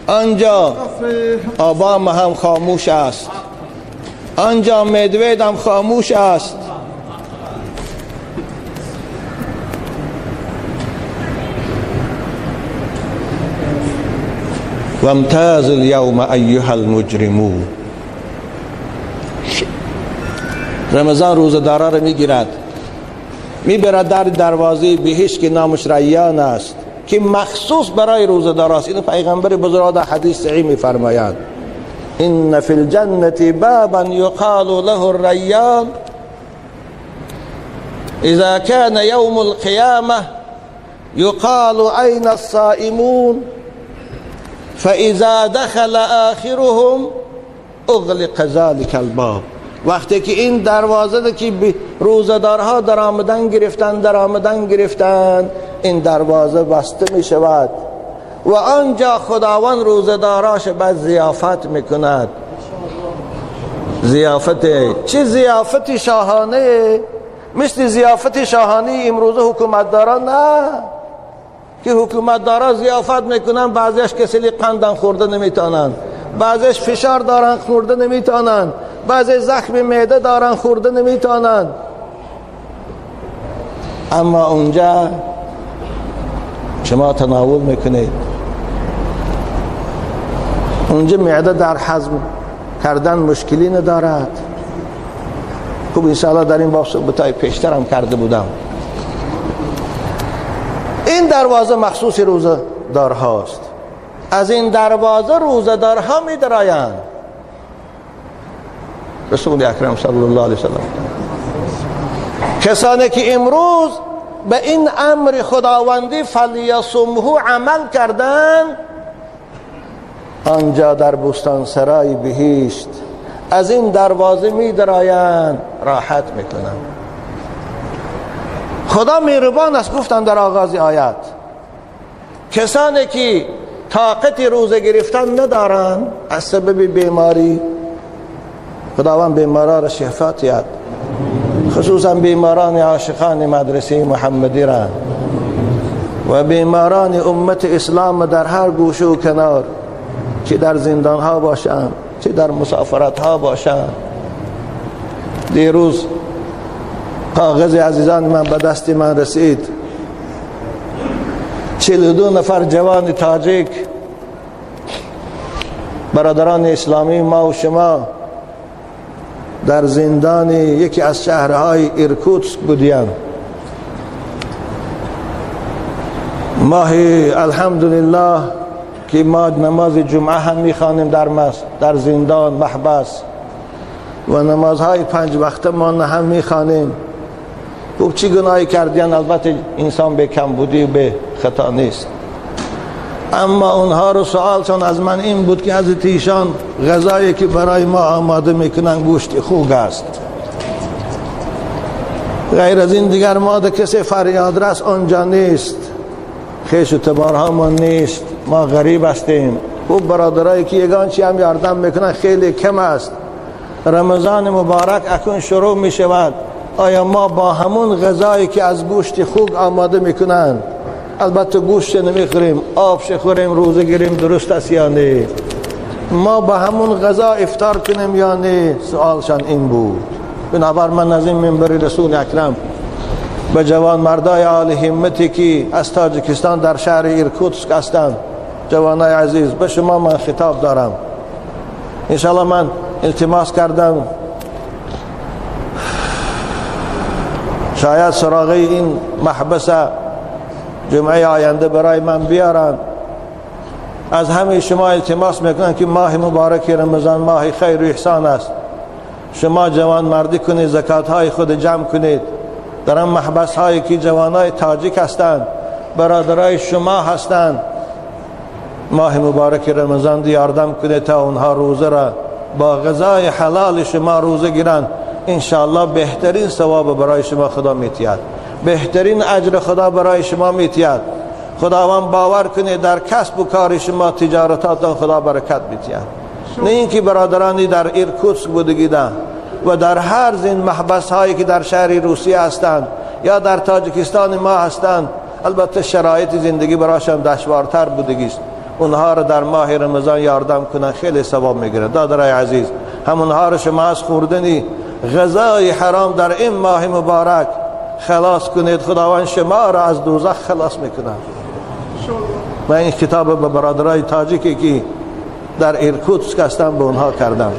آنجا اوباما هم خاموش است، آنجا مدوید هم خاموش است. وامتاز اليوم ایها المجرمون. رمضان روزدارا را میگیرد، میبرد در دروازه بهشت که نامش ریان است که مخصوص برای روزدار است. اینو پیغمبر بزرگ در حدیث صحیح میفرمایند: ان فی الجنة بابا یقال له الریان اذا كان يوم القيامة يقال أين الصائمون فإذا دخل آخرهم اغلق ذلك الباب. وقتی که این دروازه که روزدارها در آمدن گرفتن این دروازه بسته می شود و آنجا خداوند روزداراش بعد ضیافت میکند. ضیافت چه ضیافت شاهانه، مثل ضیافت شاهانه امروز حکومتداران نه که حکومتدارا ضیافت میکنن، بعضیش کسلی قندن خورده نمیتونن، بعضیش فشار دارن خورده نمیتونن، بعضی زخم معده دارن خورده نمیتونن. اما اونجا شما تناول میکنید، اونجا معده در هضم کردن مشکلی ندارد. خوب انشاءالله در این باب صحبتای پیشتر هم کرده بودم. این دروازه مخصوص روزدار هاست. از این دروازه روزدار ها می درآیند. رسول اکرم صلی الله علیه وسلم کسانی که امروز به این امر خداوندی فلیصمه عمل کردند، آنجا در بستان سرای بهشت از این دروازه می درآیند، راحت میکنند. خدا مهربان است. گفتن در آغاز آیات کسانی که طاقت روزه گرفتن ندارند از سبب بیماری، خداوند بیماران را شفا دهد، خصوصا بیماران عاشقان مدرسه محمدی را و بیماران امت اسلام در هر گوشه و کنار، چه در زندان ها باشند چه در مسافرت ها باشند. دیروز کاغذ عزیزان من به دست من رسید، 42 نفر جوان تاجیک برادران اسلامی ما و شما در زندان یکی از شهرهای ایرکوتسک بودیم. ماه الحمدلله که ما نماز جمعه هم میخوانیم در زندان محبس و نمازهای 5 وقته ما هم میخوانیم. خوب چی گناهی کردین؟ البته انسان به کم بودی و به خطا نیست، اما اونها رو سوالشون از من این بود که حضرت ایشان غذایی که برای ما آماده میکنن گوشت خوک است، غیر از این دیگر ما ده کسی فریاد رس آنجا نیست، خیش و تبارها ما نیست، ما غریب هستیم. خوب برادرایی که یگان چی هم یاردم میکنن خیلی کم است. رمضان مبارک اکنون شروع میشود، آیا ما با همون غذایی که از گوشت خوک آماده میکنن، البته گوشت نمیخوریم، آبش خوریم، روزه گیریم، درست است یا نه؟ ما با همون غذا افطار کنیم یا نه؟ سوالشان این بود. بنابر من از این منبر رسول اکرم به جوان مردای عالی همتی که از تاجیکستان در شهر ایرکوتسک هستند، جوانای عزیز، به شما من خطاب دارم. انشاءالله من التماس کردم شاید سراغ این محبس جمعه آینده برای من بیارن. از همه شما التماس میکنم که ماه مبارک رمضان ماه خیر و احسان است. شما جوان مردی کنید، زکات های خود جمع کنید. در این محبس هایی که جوانای تاجیک هستند، برادرای شما هستند، ماه مبارک رمضان دیاردم کنید تا اونها روزه را با غذای حلال شما روزه گیرند. انشاءالله بهترین ثواب برای شما خدا میتید، بهترین اجر خدا برای شما میتید. خداوند باور کنید در کسب و کار شما، تجارتاتان خدا برکت میتید. نه اینکه برادرانی در ایرکوتسک بودگیدن و در هر زین محبس هایی که در شهر روسیه هستند یا در تاجیکستان ما هستند، البته شرایط زندگی برایشان دشوارتر بودگیست، اونها را در ماه رمضان یاردم کنن، خیلی ثواب میگیرن. دادرای عزیز، همونها را شما از خوردنی غذای حرام در این ماه مبارک خلاص کنید. خداوند شما را از دوزخ خلاص میکنه. من این کتاب به برادرای تاجیکی که در ایرکوتسک هستن به اونها کردم.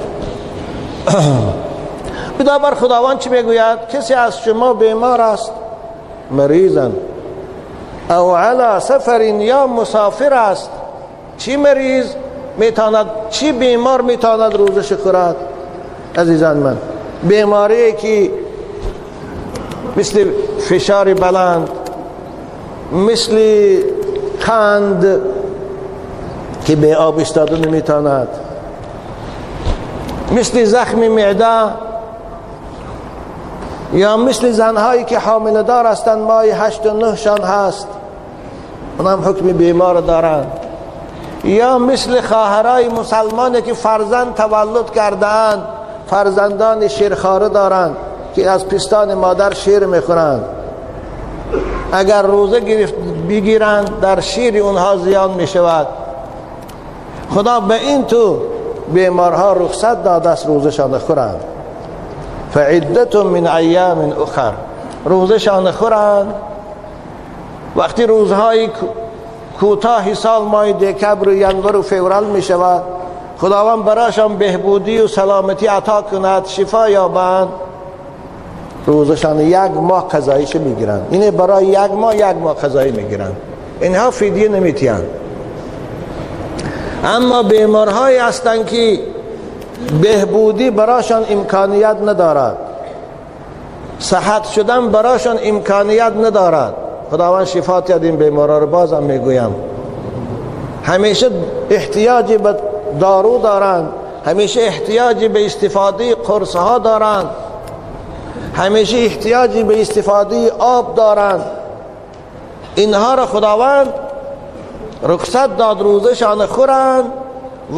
بنابر خداوند چی میگوید؟ کسی از شما بیمار است، مریضن، او علی سفر، یا مسافر است. چی مریض میتواند، چی بیمار میتواند روزش خورد؟ عزیزان من، بیماری که مثل فشار بلند، مثل قند که به آب ایستاده نمیتواند، مثل زخم معده، یا مثل زنهایی که حامله دار هستند، ماهی 8 و 9 شان هست، اونم حکم بیمار دارند، یا مثل خواهرای مسلمانی که فرزند تولد کردند، فرزندان شیرخواره دارند که از پستان مادر شیر میخورند، اگر روزه بگیرند در شیر اونها زیان میشود. خدا به این تو بیمارها رخصت داده است روزشان خورند. فعدت من ایام اخر، روزشان خورند. وقتی روزهای کوتاهی سال ماه دکبر و ینور و فوریه می شود، خداوند برایشان بهبودی و سلامتی عطا کند، شفا یابند، روزشان 1 ماه قضاییش میگیرند. اینه برای 1 ماه قضایی میگیرند. اینها فدیه نمیتیان. اما بیمارهایی هستند که بهبودی برایشان امکانیت ندارد، صحت شدن برایشان امکانیت ندارد، خداوند شفات یاد این بیمارا رو بازم میگویم. همیشه احتیاجی به دارو دارند، همیشه احتیاجی به استفاده قرص ها دارند، همیشه احتیاجی به استفاده آب دارند. اینها را خداوند رخصت داد روزشان خورند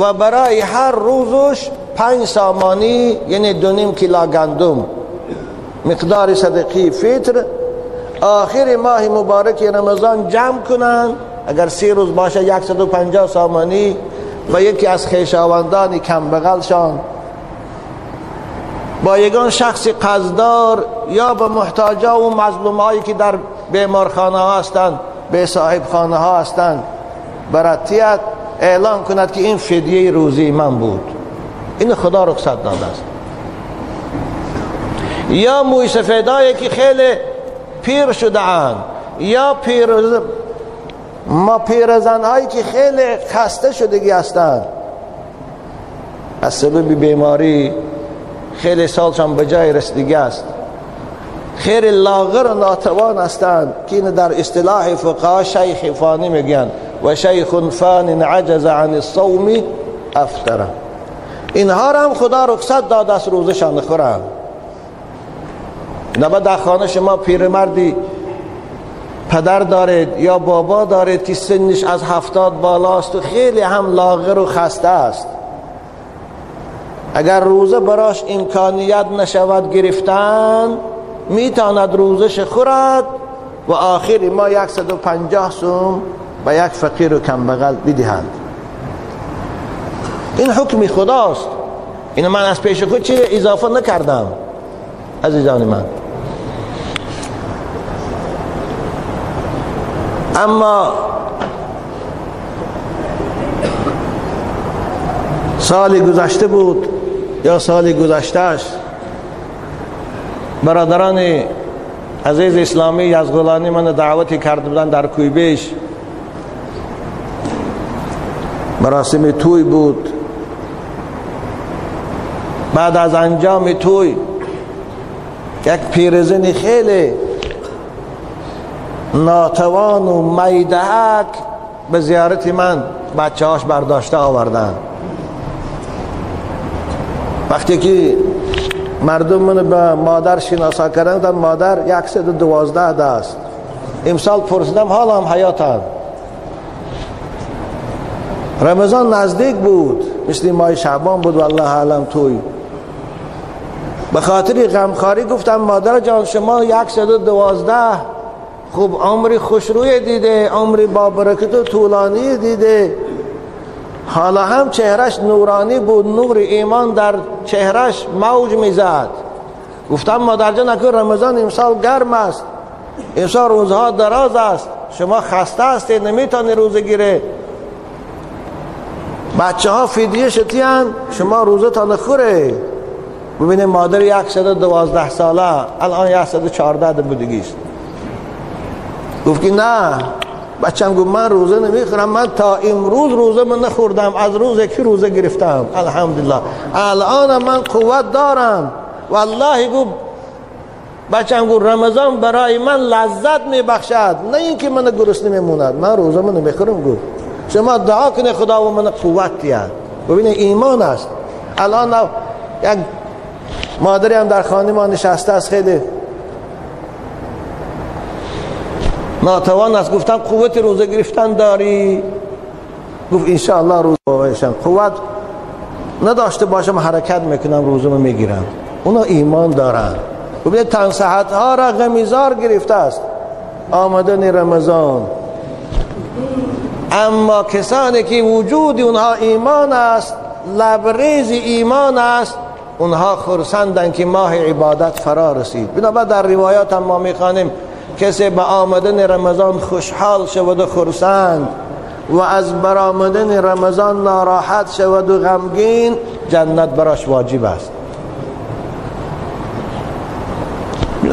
و برای هر روزش 5 سامانی یعنی 2.5 کیلو گندم مقدار صدقه فطر آخر ماه مبارک رمضان جمع کنند. اگر 3 روز باشه 150 سامانی و یکی از خویشاوندان کم بغلشان با یگان شخص قرضدار یا به محتاجا و مظلومایی که در بیمارخانه ها هستند، به صاحب خانه ها هستند، براتیت اعلان کند که این فدیه روزی من بود. این خدا رخصت داده است. یا موی سفیدایی که خیلی پیر شده اند، یا پیرزن هایی که خیلی خسته شدگی هستند، از سبب بیماری خیلی سالشان به جای رسیدگی است، خیلی لاغر و ناتوان هستند که این در اصطلاح فقها شیخ فانی میگن و شیخ فان عجز عن الصوم افطر. اینها را هم خدا رخصت داده است روزشان خورند. نبا در خانه شما پیرمردی پدر دارید یا بابا دارید که سنش از 70 بالاست و خیلی هم لاغر و خسته است، اگر روزه براش امکانیت نشود گرفتن، میتواند روزش خورد و آخر ما 150 سوم و یک فقیر و کم بغل بدهند. این حکم خداست. اینو من از پیش خود چیزی اضافه نکردم عزیزان من. اما سالی گذشته بود یا سالی گذشتهش برادران عزیز اسلامی از غلانی من دعوتی کرده بودن در کویبیش. مراسم توی بود. بعد از انجام توی یک پیرزنی خیلی ناتوان و میدهک به زیارت من بچه هاش برداشته آوردن. وقتی که مردم من به مادر شناسا کردن، مادر 112 دست. امسال پرسیدم حال هم حیاتن. رمضان نزدیک بود، مثل ماه شعبان بود والله عالم توی. به خاطر غمخواری گفتم مادر جان شما 112 خوب عمری خوشروی دیده، عمری با برکت و طولانی دیده، حالا هم چهرش نورانی بود، نور ایمان در چهرش موج میزد. گفتم مادر جان اگر رمضان امسال گرم است، امسال روزها دراز است، شما خسته هستید نمیتونی روزه گیره، بچه ها فدیه شتیان شما روزه تا نخوره. ببینید مادر 112 ساله الان 114 بودگیست، گفت که نه بچم گفت من روزه نمیخورم، من تا امروز روزه من نخوردم، از روز که روزه گرفتم الحمدلله الان من قوت دارم. والله گفت بچم گفت رمضان برای من لذت میبخشد، نه اینکه من گرسنه میموند، من روزه من نمیخورم. گفت شما دعا کنه خدا و من قوت دهد. ببینید ایمان است. الان یک مادری هم در خانه ما نشسته است، خیلی ناتوان است. گفتم قوت روزه گرفتن داری؟ گفت انشاءالله روزه باشم قوت نداشته باشم حرکت میکنم روزه میگیرم. اونا ایمان دارن. ببینید تنصحت ها را غمیزار گرفته است آمدن رمضان، اما کسانی که وجود اونها ایمان است، لبریز ایمان است، اونها خرسندن که ماه عبادت فرا رسید. بنابراین در روایات هم ما میخوانیم کسی به آمدن رمضان خوشحال شود و خرسند و از برآمدن رمضان ناراحت شود و غمگین، جنت براش واجب است.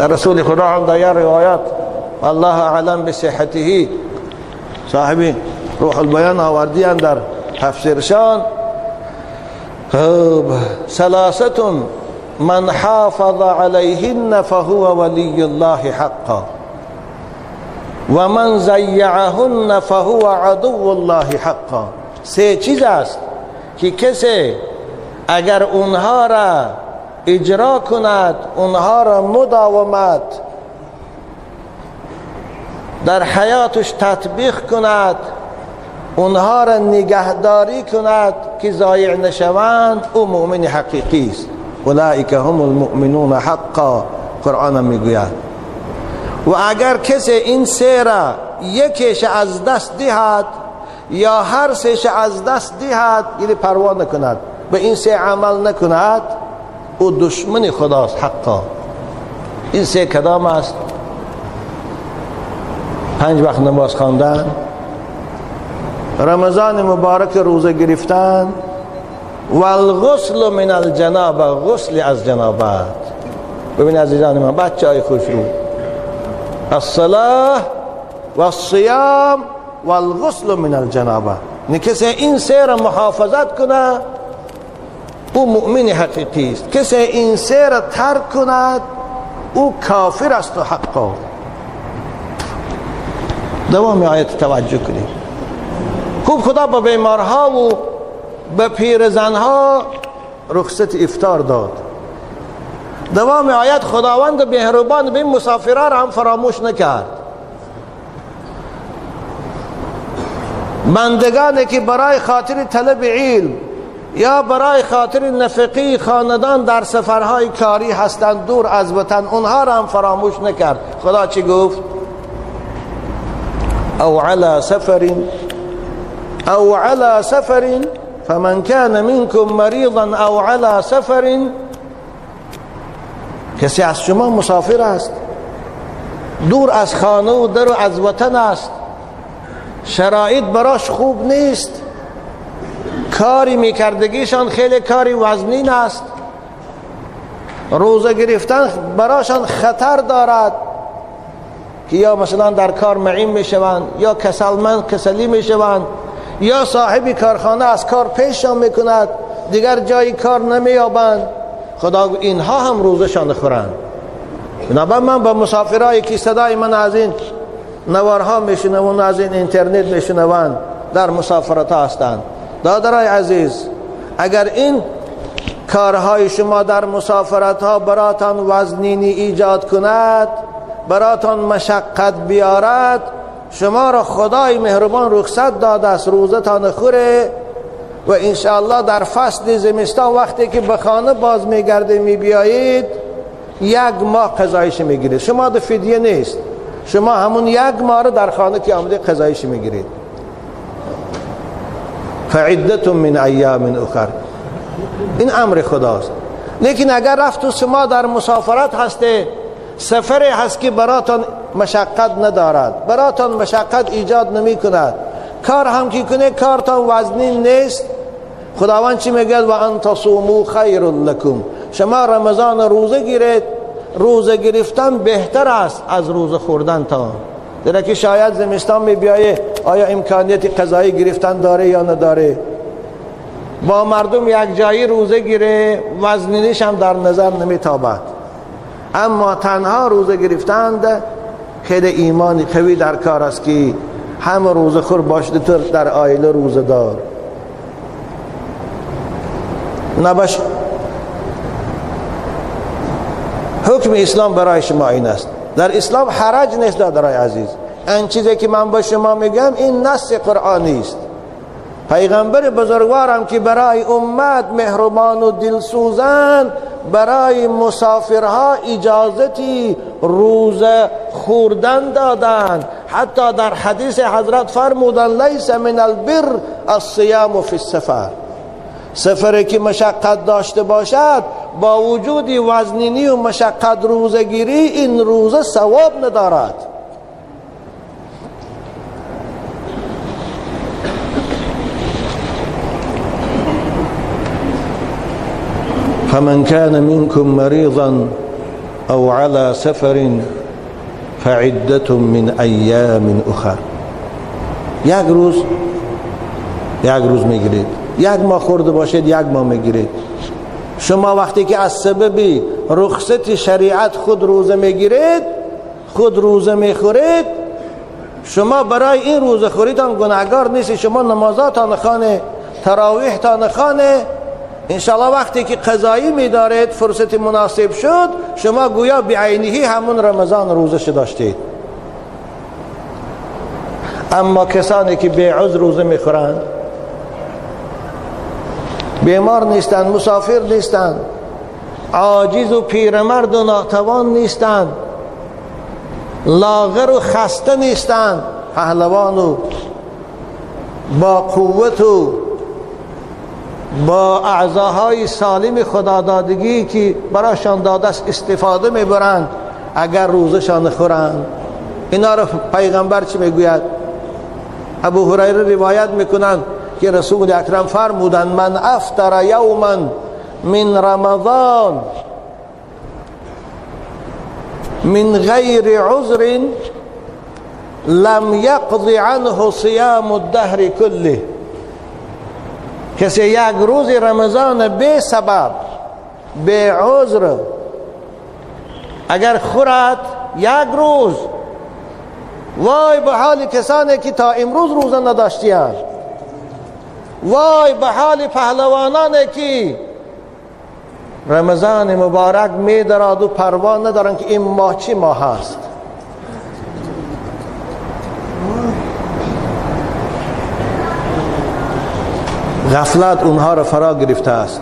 رسول خدا هم در روایات الله اعلم بصحته صاحب روح البیان آوردیان در تفسیرشان، ثلاثه من حافظ علیهن فهو ولی الله حقا و من ضیعهن فهو عدو الله حقا. سه چیز است که کسی اگر اونها را اجرا کند، اونها را مداومت در حیاتش تطبیق کند، اونها را نگهداری کند که ضایع نشوند، او مؤمن حقیقی است. اولئک هم المؤمنون حقا، قرآن میگوید. و اگر کسی این سه را یکیش از دست دهد یا هر سهش از دست دهد، یعنی پروا نکند، به این سه عمل نکند، او دشمن خداست حقا. این سه کدام است؟ 5 وقت نماز خواندن، رمضان مبارک روزه گرفتن، و الغسل من الجنابه، غسل از جنابت. ببین عزیزان من، بچه های خوشرو، الصلاة و الصیام و الغسل من الجنابه. کسی این سه را محافظت کنه او مؤمن حقیقی است. کسی این سه را ترک کند او کافر است و حقا. دوام آیت توجه کنید. خوب خدا به بیمارها و به پیرزنها رخصت افطار داد. دوام آیت خداوند مهربان به مسافرها را هم فراموش نکرد. بندگانی که برای خاطر طلب علم یا برای خاطر نفقی خاندان در سفرهای کاری هستند دور از وطن، اونها را هم فراموش نکرد. خدا چی گفت؟ او علی سفر فمن كان منكم مريضا او على سفر. کسی از شما مسافر است، دور از خانه و در و از وطن است، شرایط براش خوب نیست، کاری میکردگیشان خیلی کاری وزنین است، روزه گرفتن براشان خطر دارد که یا مثلا در کار معین میشوند، یا کسلی میشوند، یا صاحب کارخانه از کار پیششان میکند، دیگر جای کار نمییابند. خدا اینها هم روزشان خورند. بنابراین من با مسافرایی که صدای من از این نوارها میشنوند، از این اینترنت میشنوند، در مسافرت ها هستند، دادرای عزیز، اگر این کارهای شما در مسافرت ها براتان وزنینی ایجاد کند، براتان مشقت بیارد، شما را خدای مهربان رخصت داده است روزه تا نخوره و انشاءالله در فصل زمستان وقتی که به خانه باز میگرده میبیایید 1 ماه قضایش میگیرید. شما ده فدیه نیست، شما همون 1 ماه رو در خانه که آمده قضایش میگیرید. فعدت من ایام اخر، این امر خداست. لیکن اگر رفت شما در مسافرت هسته سفری هست که براتان مشقت ندارد، براتان مشقت ایجاد نمی کند، کار هم که کنه کارتان وزنی نیست. خداوند چی میگه؟ و ان تصوموا خیر لکم، شما رمضان روزه گیرید، روزه گرفتن بهتر است از روزه خوردن. تا در که شاید زمستان می بیایه، آیا امکانیت قضایی گرفتن داره یا نداره؟ با مردم یک جایی روزه گیره، وزنینش هم در نظر نمی تابد. اما تنها روزه گرفتند خیلی ایمانی قوی در کار است که همه روزه خور باشده در عائله روزه دار نباش. حکم اسلام برای شما این است. در اسلام حرج نیست دادرای عزیز. این چیزی که من با شما میگم این نص قرآنی است. پیغمبر بزرگوارم که برای امت مهربان و دلسوزند، برای مسافرها اجازتی روزه خوردن دادند. حتی در حدیث حضرت فرمودند لیس من البر الصیام فی السفر، سفری که مشقت داشته باشد با وجود وزنینی و مشقت روزه گیری، این روزه ثواب ندارد. فمن كان منكم مريضا او على سفر فعدة من ایام اخر. یک روز میگیرید، یک ماه خورده باشید یک ماه میگیرید. شما وقتی که از سبب رخصت شریعت خود روزه میگیرید، خود روزه میخورید، شما برای این روزه خوریتان گناهگار نیستی. شما نمازاتان خانه، تراویحتان خانه، انشاءالله وقتی که قضایی میدارید فرصت مناسب شد، شما گویا بعینی همون رمضان روزش داشتید. اما کسانی که به عذر روزه میخورند، بیمار نیستند، مسافر نیستند، عاجز و پیرمرد و ناتوان نیستند، لاغر و خسته نیستند، پهلوان و با قوت و با اعضاهای سالم خدادادگی که برایشان داده است استفاده میبرند، اگر روزشان خورند. اینا را پیغمبر چی میگوید؟ ابو هریره روایت میکنند که رسول اکرم فرمودند من افطر یوما من رمضان من غیر عذر لم یقض عنه صیام الدهر کله. کسی یک روز رمضان به سبب، به عذر اگر خورد یک روز، وای به حال کسانی که تا امروز روزه نداشتیند، وای به حال پهلوانانی که رمضان مبارک می‌دارد و پروا ندارند که این ماه چی ماه است. غفلت اونها را فرا گرفته است.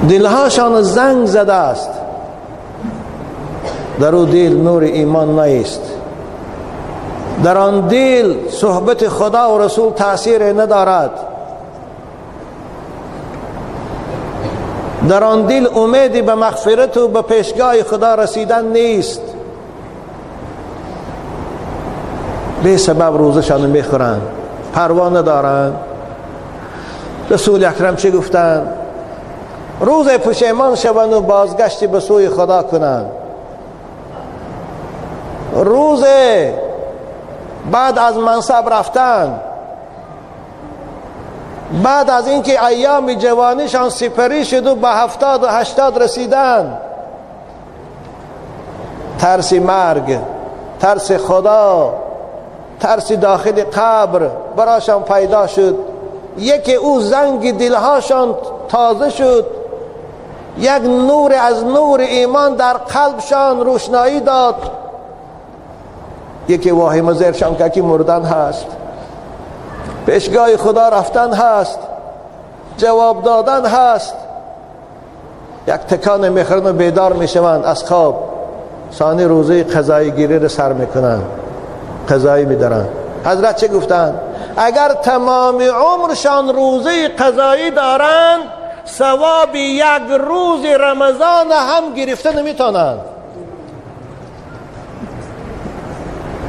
دلهاشان زنگ زده است، در او دل نور ایمان نیست، در آن دل صحبت خدا و رسول تأثیر ندارد، در آن دل امید به مغفرت و به پیشگاه خدا رسیدن نیست. به سبب روزشان میخورند، پروا ندارند. رسول اکرم چه گفتند؟ روز پشیمان شوند و بازگشت به سوی خدا کنند. روز بعد از منصب رفتن، بعد از اینکه ایام جوانیشان سپری شد و به 70 و 80 رسیدن، ترس مرگ، ترس خدا، ترس داخل قبر براشان پیدا شد. یکی او زنگ دلهاشان تازه شد، یک نور از نور ایمان در قلبشان روشنایی داد. یکی واهمه زیرشان که کی مردن هست، پیشگاه خدا رفتن هست، جواب دادن هست. یک تکان میخورن و بیدار میشوند از خواب، ثانی روزه قضایی گیری را سر میکنن، قضایی میدارن. حضرت چه گفتند؟ اگر تمام عمرشان روزه قضایی دارند، ثواب یک روز رمضان هم گرفته نمیتونند.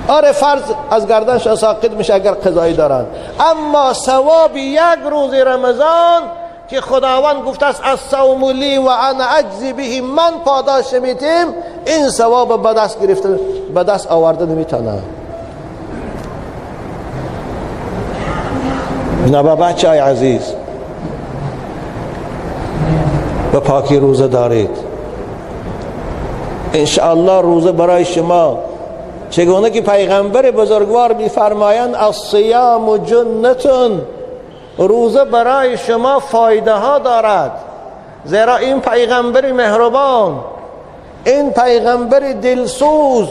آره فرض از گردنش ساقط میشه اگر قضایی دارن، اما ثواب یک روز رمضان که خداوند گفته است الصوم لی و انا اجزی به، من پاداش میدم، این ثواب به دست گرفته به دست آورده نمیتونه. بنابراین بچه های عزیز به پاکی روزه دارید. انشاءالله روزه برای شما چگونه که پیغمبر بزرگوار میفرمایند الصیام جنتون، روزه برای شما فایده ها دارد، زیرا این پیغمبر مهربان، این پیغمبر دلسوز،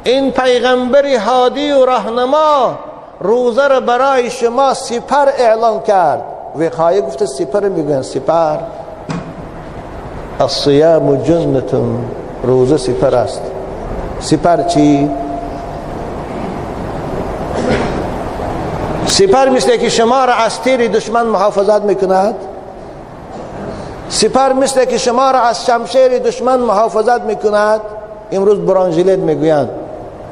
این پیغمبر هادی و راهنما روزه را برای شما سپر اعلان کرد. وقایه گفته سپر میگن سپر. الصیام جنتون، روزه سپر است. سپر چی؟ سپر مثل که شما را از تیر دشمن محافظت میکند، سپر مثل که شما را از شمشیر دشمن محافظت میکند. امروز برانژیلت میگویند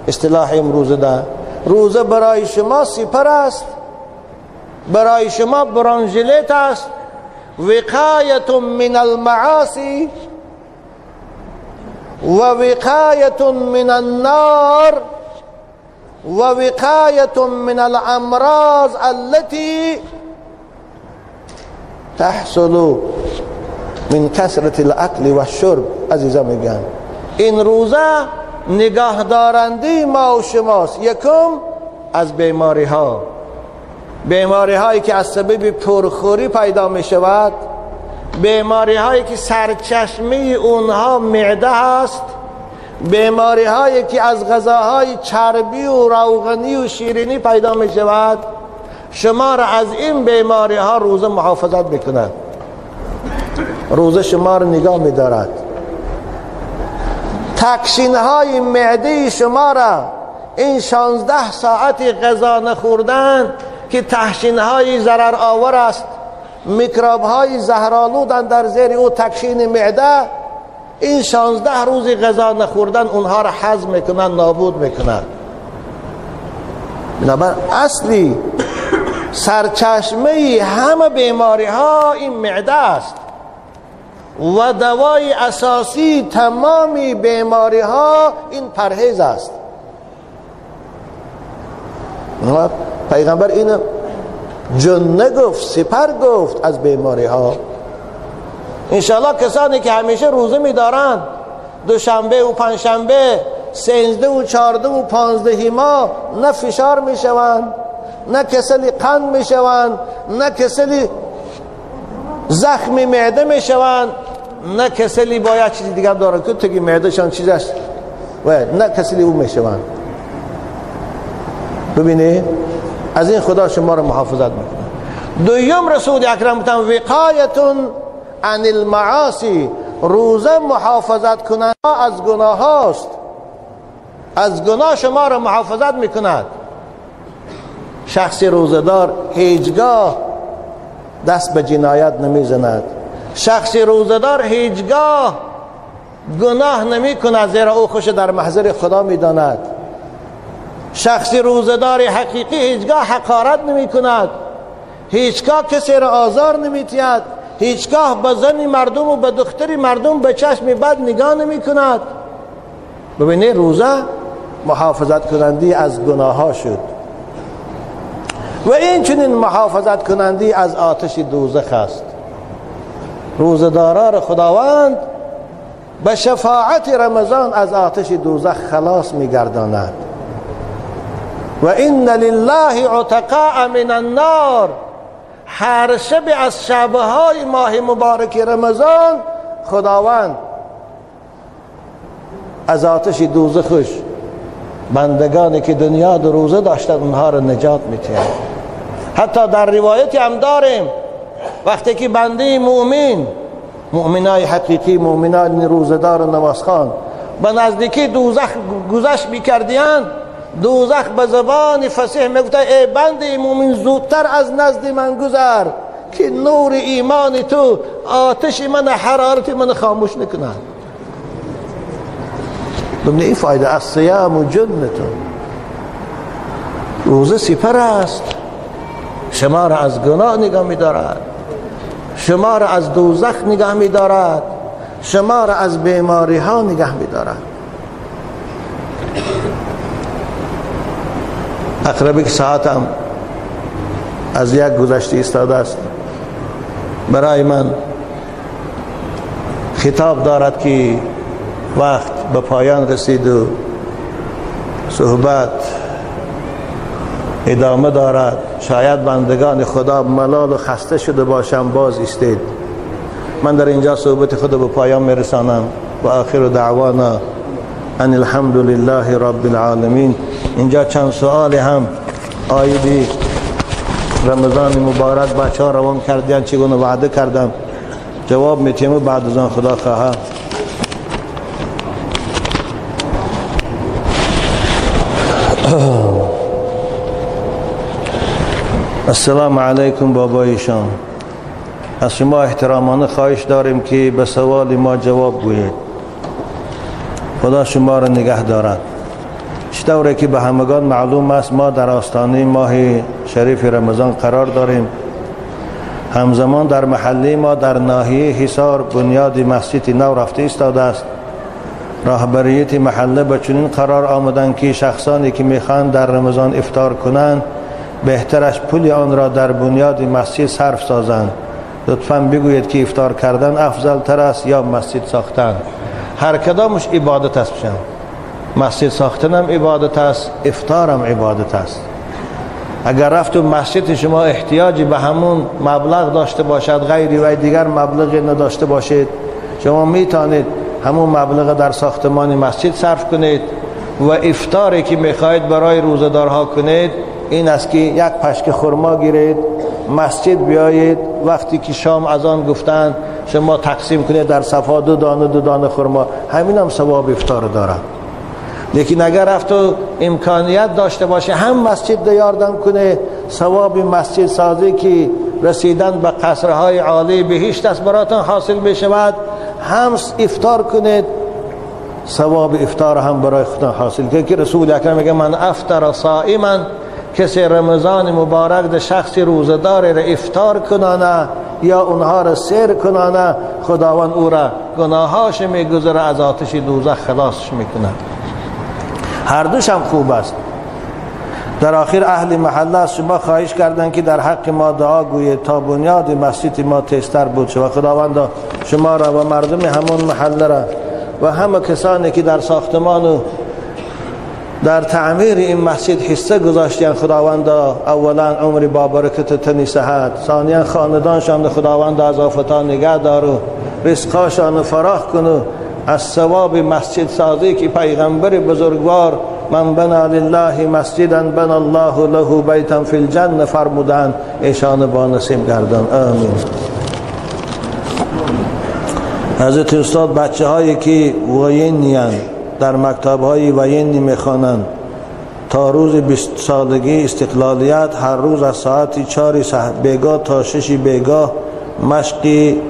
اصطلاح امروز ده. روزه برای شما سپر است، برای شما برانژیلت است. وقایت من المعاصی و وقایت من النار و وقایت من الامراض التي تحصل من کثرت الاکل و الشرب. عزیزان میگن این روزه نگاهدارنده ما و شماست. یکم از بیماری ها، بیماری هایی که از سبب پرخوری پیدا می شود، بیماری هایی که سرچشمه اونها معده است، بیماری هایی که از غذاهای چربی و روغنی و شیرینی پیدا می شود. شما را از این بیماری ها روزه محافظت میکند. روزه شما را نگاه می دارد. تکشین های معده شما را، این 16 ساعت غذا نخوردن که تکشین های ضرر آور است، میکروب های زهرآلودند در زیر او تکشین معده، این 16 روز غذا نخوردن اونها را هضم میکنند، نابود میکنند. بنابراین اصلی سرچشمه همه بیماری ها این معده است و دوای اساسی تمامی بیماری ها این پرهیز است. پیغمبر اینو جنه گفت، سپر گفت از بیماری ها. انشاءالله کسانی که همیشه روزه می‌دارند، دوشنبه و پنجشنبه، 13 و 14 و 15 ماه نه فشار میشوند، نه کسل قند میشوند، نه کسل زخم معده میشوند، نه کسلی باید چیزی دیگر دارن که تگی معدهشان چیز است و نه کسلی او میشوند. ببینید از این خدا شما رو محافظت میکنه. دویم رسول اکرم گفتن وقایتون عن المعاصی، روزه محافظت کننده از گناه هاست، از گناه شما را محافظت میکند. شخص روزدار هیچگاه دست به جنایت نمیزند، شخص روزدار هیچگاه گناه نمی کند، زیرا او خوش در محضر خدا میداند. شخص روزدار حقیقی هیچگاه حقارت نمی کند، هیچگاه کسی را آزار نمی تید، هیچگاه به زن مردم و به دختر مردم به چشم بد نگاه نمی کند. ببینید روزه محافظت کنندی از گناه ها شد و این چنین محافظت کنندی از آتش دوزخ است. روزداران خداوند به شفاعت رمضان از آتش دوزخ خلاص می‌گرداند. و ان لله عتقاء من النار، هر شب از شبهای ماه مبارک رمضان خداوند از آتش دوزخش بندگانی که دنیا در روزه داشتن اونها را نجات می‌دهد. حتی در روایتی هم داریم وقتی که بنده مؤمن، مؤمنای حقیقی، مؤمنان روزدار و نمازخوان به نزدیکی دوزخ گذشت می‌کردند، دوزخ به زبان فصیح میگفت ای بنده مؤمن زودتر از نزد من گذر، که نور ایمان تو آتش من، حرارت من خاموش نکند. ببینید این فایده از صیام و جنتون. روزه سپر است، شما را از گناه نگاه می‌دارد، شما را از دوزخ نگاه می‌دارد، شما را از بیماری ها نگاه می‌دارد. اقربی که ساعتم از یک گذشته ایستاده است، برای من خطاب دارد که وقت به پایان رسید و صحبت ادامه دارد. شاید بندگان خدا ملال و خسته شده باشم باز ایستید. من در اینجا صحبت خود به پایان میرسانم و آخر دعوانا ان الحمد لله رب العالمین. اینجا چند سوال هم آیدی رمضان مبارک بچه ها روان کردن، چگونه وعده کردم جواب میتیم و بعد از آن خدا خواه. السلام علیکم بابایشان، از شما احترامانه خواهش داریم که به سوال ما جواب گویید. خدا شما را نگه دارد. چطوره که به همگان معلوم است ما در آستانه ماه شریف رمضان قرار داریم. همزمان در محله ما در ناحیه حصار بنیاد مسجد نو رفته ایستاده است. راهبریت محله به چنین قرار آمدند که شخصانی که میخواهند در رمضان افطار کنند بهترش پول آن را در بنیاد مسجد صرف سازند. لطفاً بگویید که افطار کردن افضل تر است یا مسجد ساختن؟ هر کدامش عبادت است. مسجد ساختن هم عبادت است، افطار هم عبادت است. اگر رفت و مسجد شما احتیاجی به همون مبلغ داشته باشد، غیری و دیگر مبلغی نداشته باشید، شما میتونید همون مبلغ در ساختمان مسجد صرف کنید و افطاری که میخواهید برای روزدارها کنید این است که یک پشک خرما گیرید، مسجد بیایید، وقتی که شام از آن گفتند شما تقسیم کنید در صفا دو دانه خرما، همین هم ثواب افطار دارد. لیکن اگر رفت و امکانیت داشته باشه هم مسجد یاردم کنه، ثواب مسجد سازی که رسیدن به قصرهای عالی بهشت است براتون حاصل بشود، هم افطار کنید، ثواب افطار هم برای خودتان حاصل کنید. که رسول اکرم میگه من افطر صائما، کسی رمضان مبارک ده شخص روزدار را افطار کنانه یا اونها را سیر کنانه، خداوند او را گناهاش میگذره، از آتش دوزخ خلاصش میکنه. هر دوش هم خوب است. در آخر اهل محله از شما خواهش کردند که در حق ما دعا گویید تا بنیاد مسجد ما تیزتر بود شود. خداوند شما را و مردم همون محله را و همه کسانی که در ساختمان و در تعمیر این مسجد حصه گذاشتند، خداوند اولا عمر با برکت تنی صحت، ثانیا خاندانشان خداوند از آفتان نگه دار و رزقاشان فراخ کن. از ثواب مسجد سازی که پیغمبر بزرگوار من بنا لله مسجدا بنا الله له بیتا فی الجنه فرمودند، ایشان با نصیب گردان. آمین. حضرت استاد بچه هایی که وینیان در مکتب های وینی میخوانند تا روز 20 سالگی استقلالیت هر روز از ساعت 4 بیگاه تا 6 بیگاه مشقی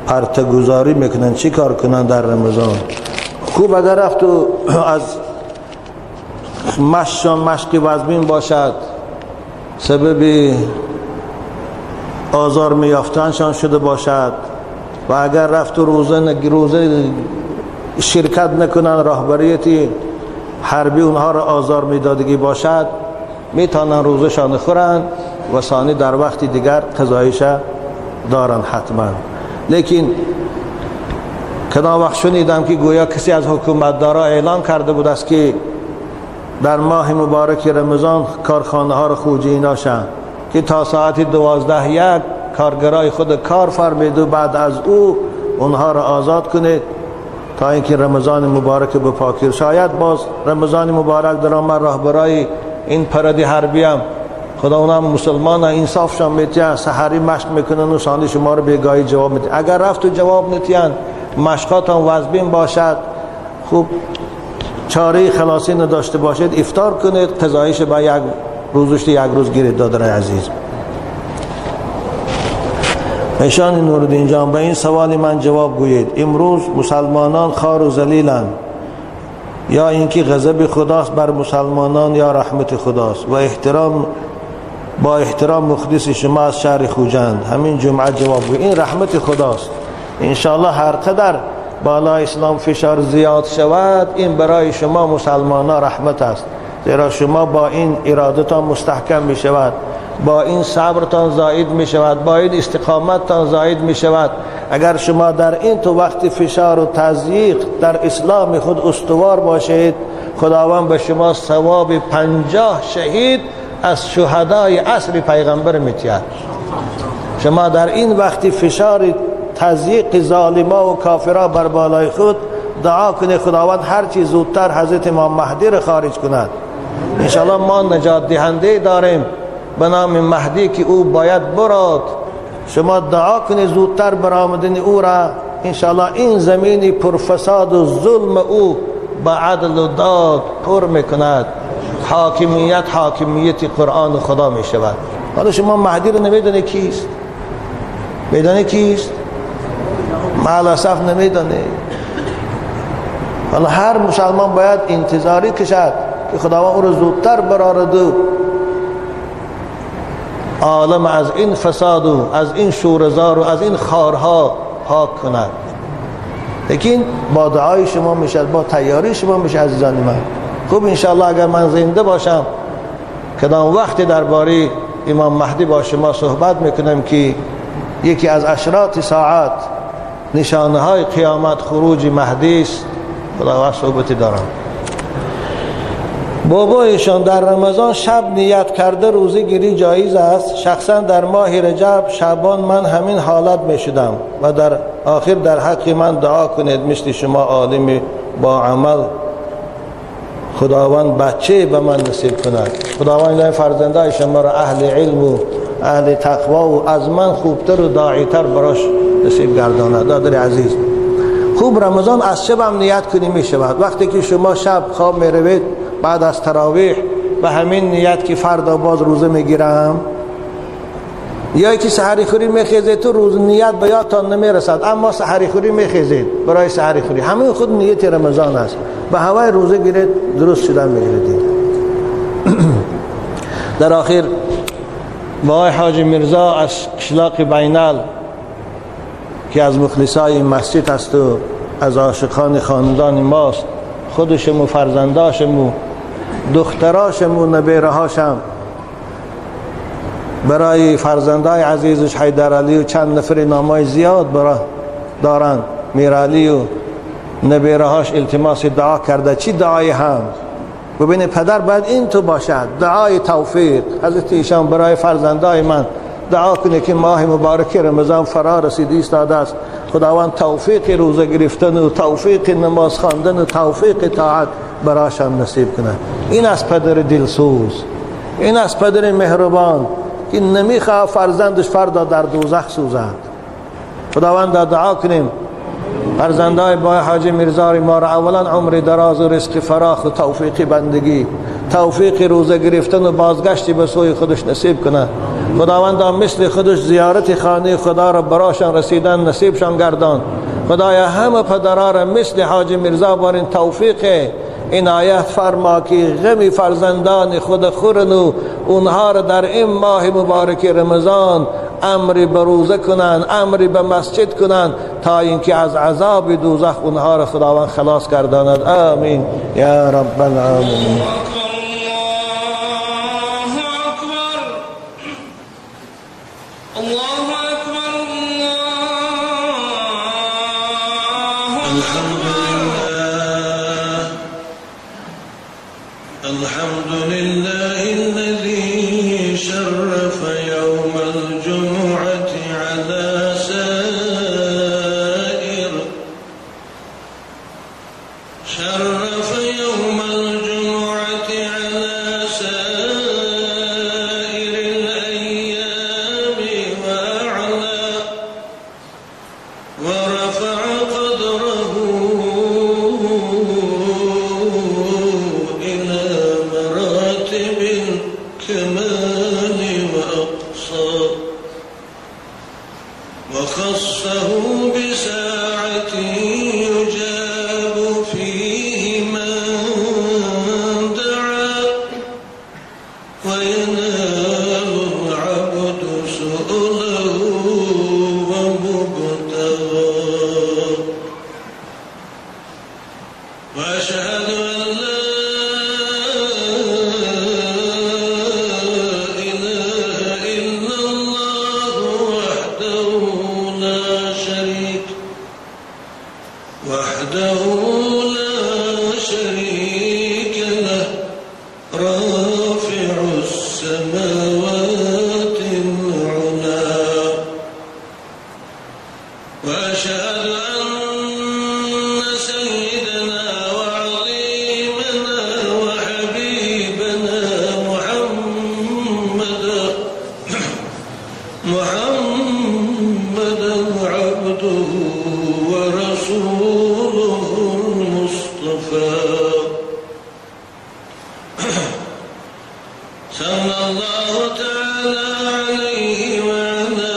پرتگذاری میکنن. چی کار کنن در رمضان؟ خوب اگر رفت و از مشق وزبین باشد سبب آزار میافتنشان شده باشد و اگر رفت و روزه شرکت نکنن، راهبریتی حربی اونها را آزار میدادگی باشد، میتونن روزشان خورن و ثانی در وقت دیگر قضایش دارن حتما. لیکن کنا وقت شنیدم که گویا کسی از حکومتدارا اعلام کرده بود است که در ماه مبارک رمضان کارخانه ها را خوجی ناشن، که تا ساعت 12 یک کارگرای خود کار فرمید و بعد از او اونها را آزاد کنید تا اینکه رمضان مبارک به پاکی. شاید باز رمضان مبارک در آمد راهبرای این پردی حربی هم خدا اونم مسلمان انصافشان میتیان سحری مشق میکنن و ثانی شما رو بیگاهی جواب میتین. اگر رفت و جواب نتیان مشقاتان وزبین باشد، خوب چاره خلاصی نداشته باشید، افطار کنید، قضایش با یک روزش یک روز گیرید دادر عزیز. ایشان نورالدین جان به این سوال من جواب گویید. امروز مسلمانان خوار و ذلیلند، یا اینکه غضب خداست بر مسلمانان یا رحمت خداست؟ و با احترام مخلص شما از شهر خوجند. همین جمعه جواب گویید. این رحمت خداست. انشاءالله هر قدر بالا اسلام فشار زیاد شود، این برای شما مسلمانان رحمت است، زیرا شما با این ارادتان مستحکم می شود، با این صبرتان زائد می شود، با این استقامتتان زائد می شود. اگر شما در این تو وقت فشار و تضییق در اسلام خود استوار باشید، خداوند به شما ثواب 50 شهید از شهدای عصر پیغمبر می‌دهد. شما در این وقت فشار تضییق ظالما و کافرا بر بالای خود دعا کنید خداوند هر چی زودتر حضرت امام مهدی را خارج کند. انشاءالله ما نجات دهنده داریم به نام مهدی که او باید براد. شما دعا کنید زودتر برآمدن او را. انشاءالله این زمینی پرفساد و ظلم او با عدل و داد پر میکند. حاکمیت قرآن و خدا می شود. حالا شما مهدی رو نمیدونه کیست؟ میدونه کیست؟ معلاسف نمیدونه. حالا هر مسلمان باید انتظاری کشد که خداوند او رو زودتر برآورد و عالم از این فساد و از این شورزار و از این خارها پاک کند. لیکن با دعای شما میشد، با تیاری شما میشه عزیزان من. خوب انشاءالله اگر من زنده باشم کدام وقتی درباره امام مهدی با شما صحبت میکنم که یکی از اشراط ساعت نشانه های قیامت خروج مهدی است، خداوند صحبتی دارم. بابایشان در رمضان شب نیت کرده روزه گیری جایز است. شخصا در ماه رجب شعبان من همین حالت می شدم و در آخر در حق من دعا کنید مثل شما عالم با عمل خداوند بچه به من نصیب کند. خداوند فرزندای شما را اهل علم و اهل تقوا و از من خوبتر و داعیتر براش نصیب گرداند. دادر عزیز، خوب رمضان از شب هم نیت کنی می شود. وقتی که شما شب خواب می روید بعد از تراویح و همین نیت که فردا باز روزه می گیرم، یا که سحری خوری می خیزید تو روز نیت به یادتان نمی رسد، اما سحری خوری می خیزید برای سحری خوری، همین خود نیت رمضان است. به هوای روزه گیرید درست شدن می گیرید. در آخر با حاج میرزا از اشلاق بینال که از مخلصای مسجد است و از عاشقان خاندان ماست، خودشم و فرزنداشم و دختراشم و نبیرهاشم برای فرزندای عزیزش حیدرعلی و چند نفر نامای زیاد برای دارند، میرعلی و نبیرهاش التماس دعا کرده. چی دعای هم؟ ببین پدر باید این تو باشد، دعای توفیق. حضرت ایشان برای فرزندای من دعا کنه که ماه مبارک رمضان فرا رسید ایستاده است، خداوند توفیق روزه گرفتن و توفیق نماز خواندن و توفیق طاعت براشان نصیب کنه. این از پدر دلسوز، این از پدر مهربان که نمیخواه فرزندش فردا در دوزخ سوزد. خداوند دعا کنیم فرزندای با حاج میرزا ما را اولا عمر دراز و رزق فراخ و توفیق بندگی، توفیق روزه گرفتن و بازگشتی به سوی خودش نصیب کنه. خداوند مثل خودش زیارت خانه خدا را براشان رسیدن نصیبشان گردان. خدایا همه پدرها را مثل حاج میرزا بارین توفیق عنایت فرما که غم فرزندان خود خورن و اونها را در این ماه مبارک رمضان امری به روزه کنند، امری به مسجد کنند تا اینکه از عذاب دوزخ اونها را خداوند خلاص گرداند. آمین یا رب العالمین. الحمد لله الذي شرف يوم الجمعة على سائر شرف يوم الجمعة على سائر الأيام وأعلى ورفع قدره إلى مراتب وأشهد أن لا إله إلا الله وحده لا شريك له رافع السماوات العلى وأشهد أن سيدنا وعظيمنا وحبيبنا محمدا عبده ورسوله المصطفى صلى الله تعالى عليه وعلى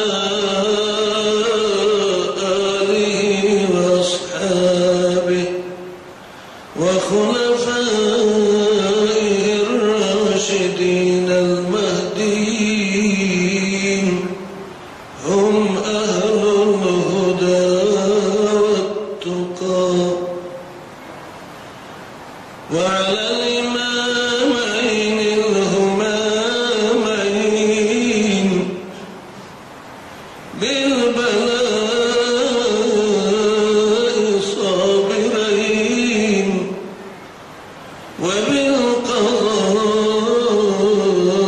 آله وأصحابه وخلفائه الراشدين المهديين هم أهل الهدى والتقى وعلى الإمامين الهمامين بالبلاء صابرين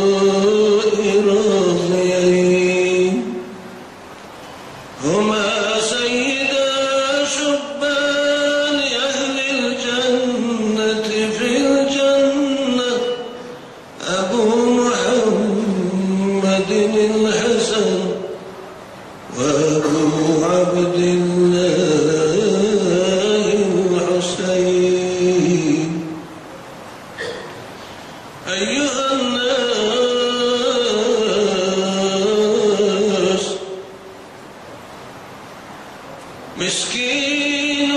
وبالقضاء راضيين هما سيدا شبان أهل الجنة في الجنة أبو محمد الحسن وأبو عبد الله الحسين أيها الناس مسكين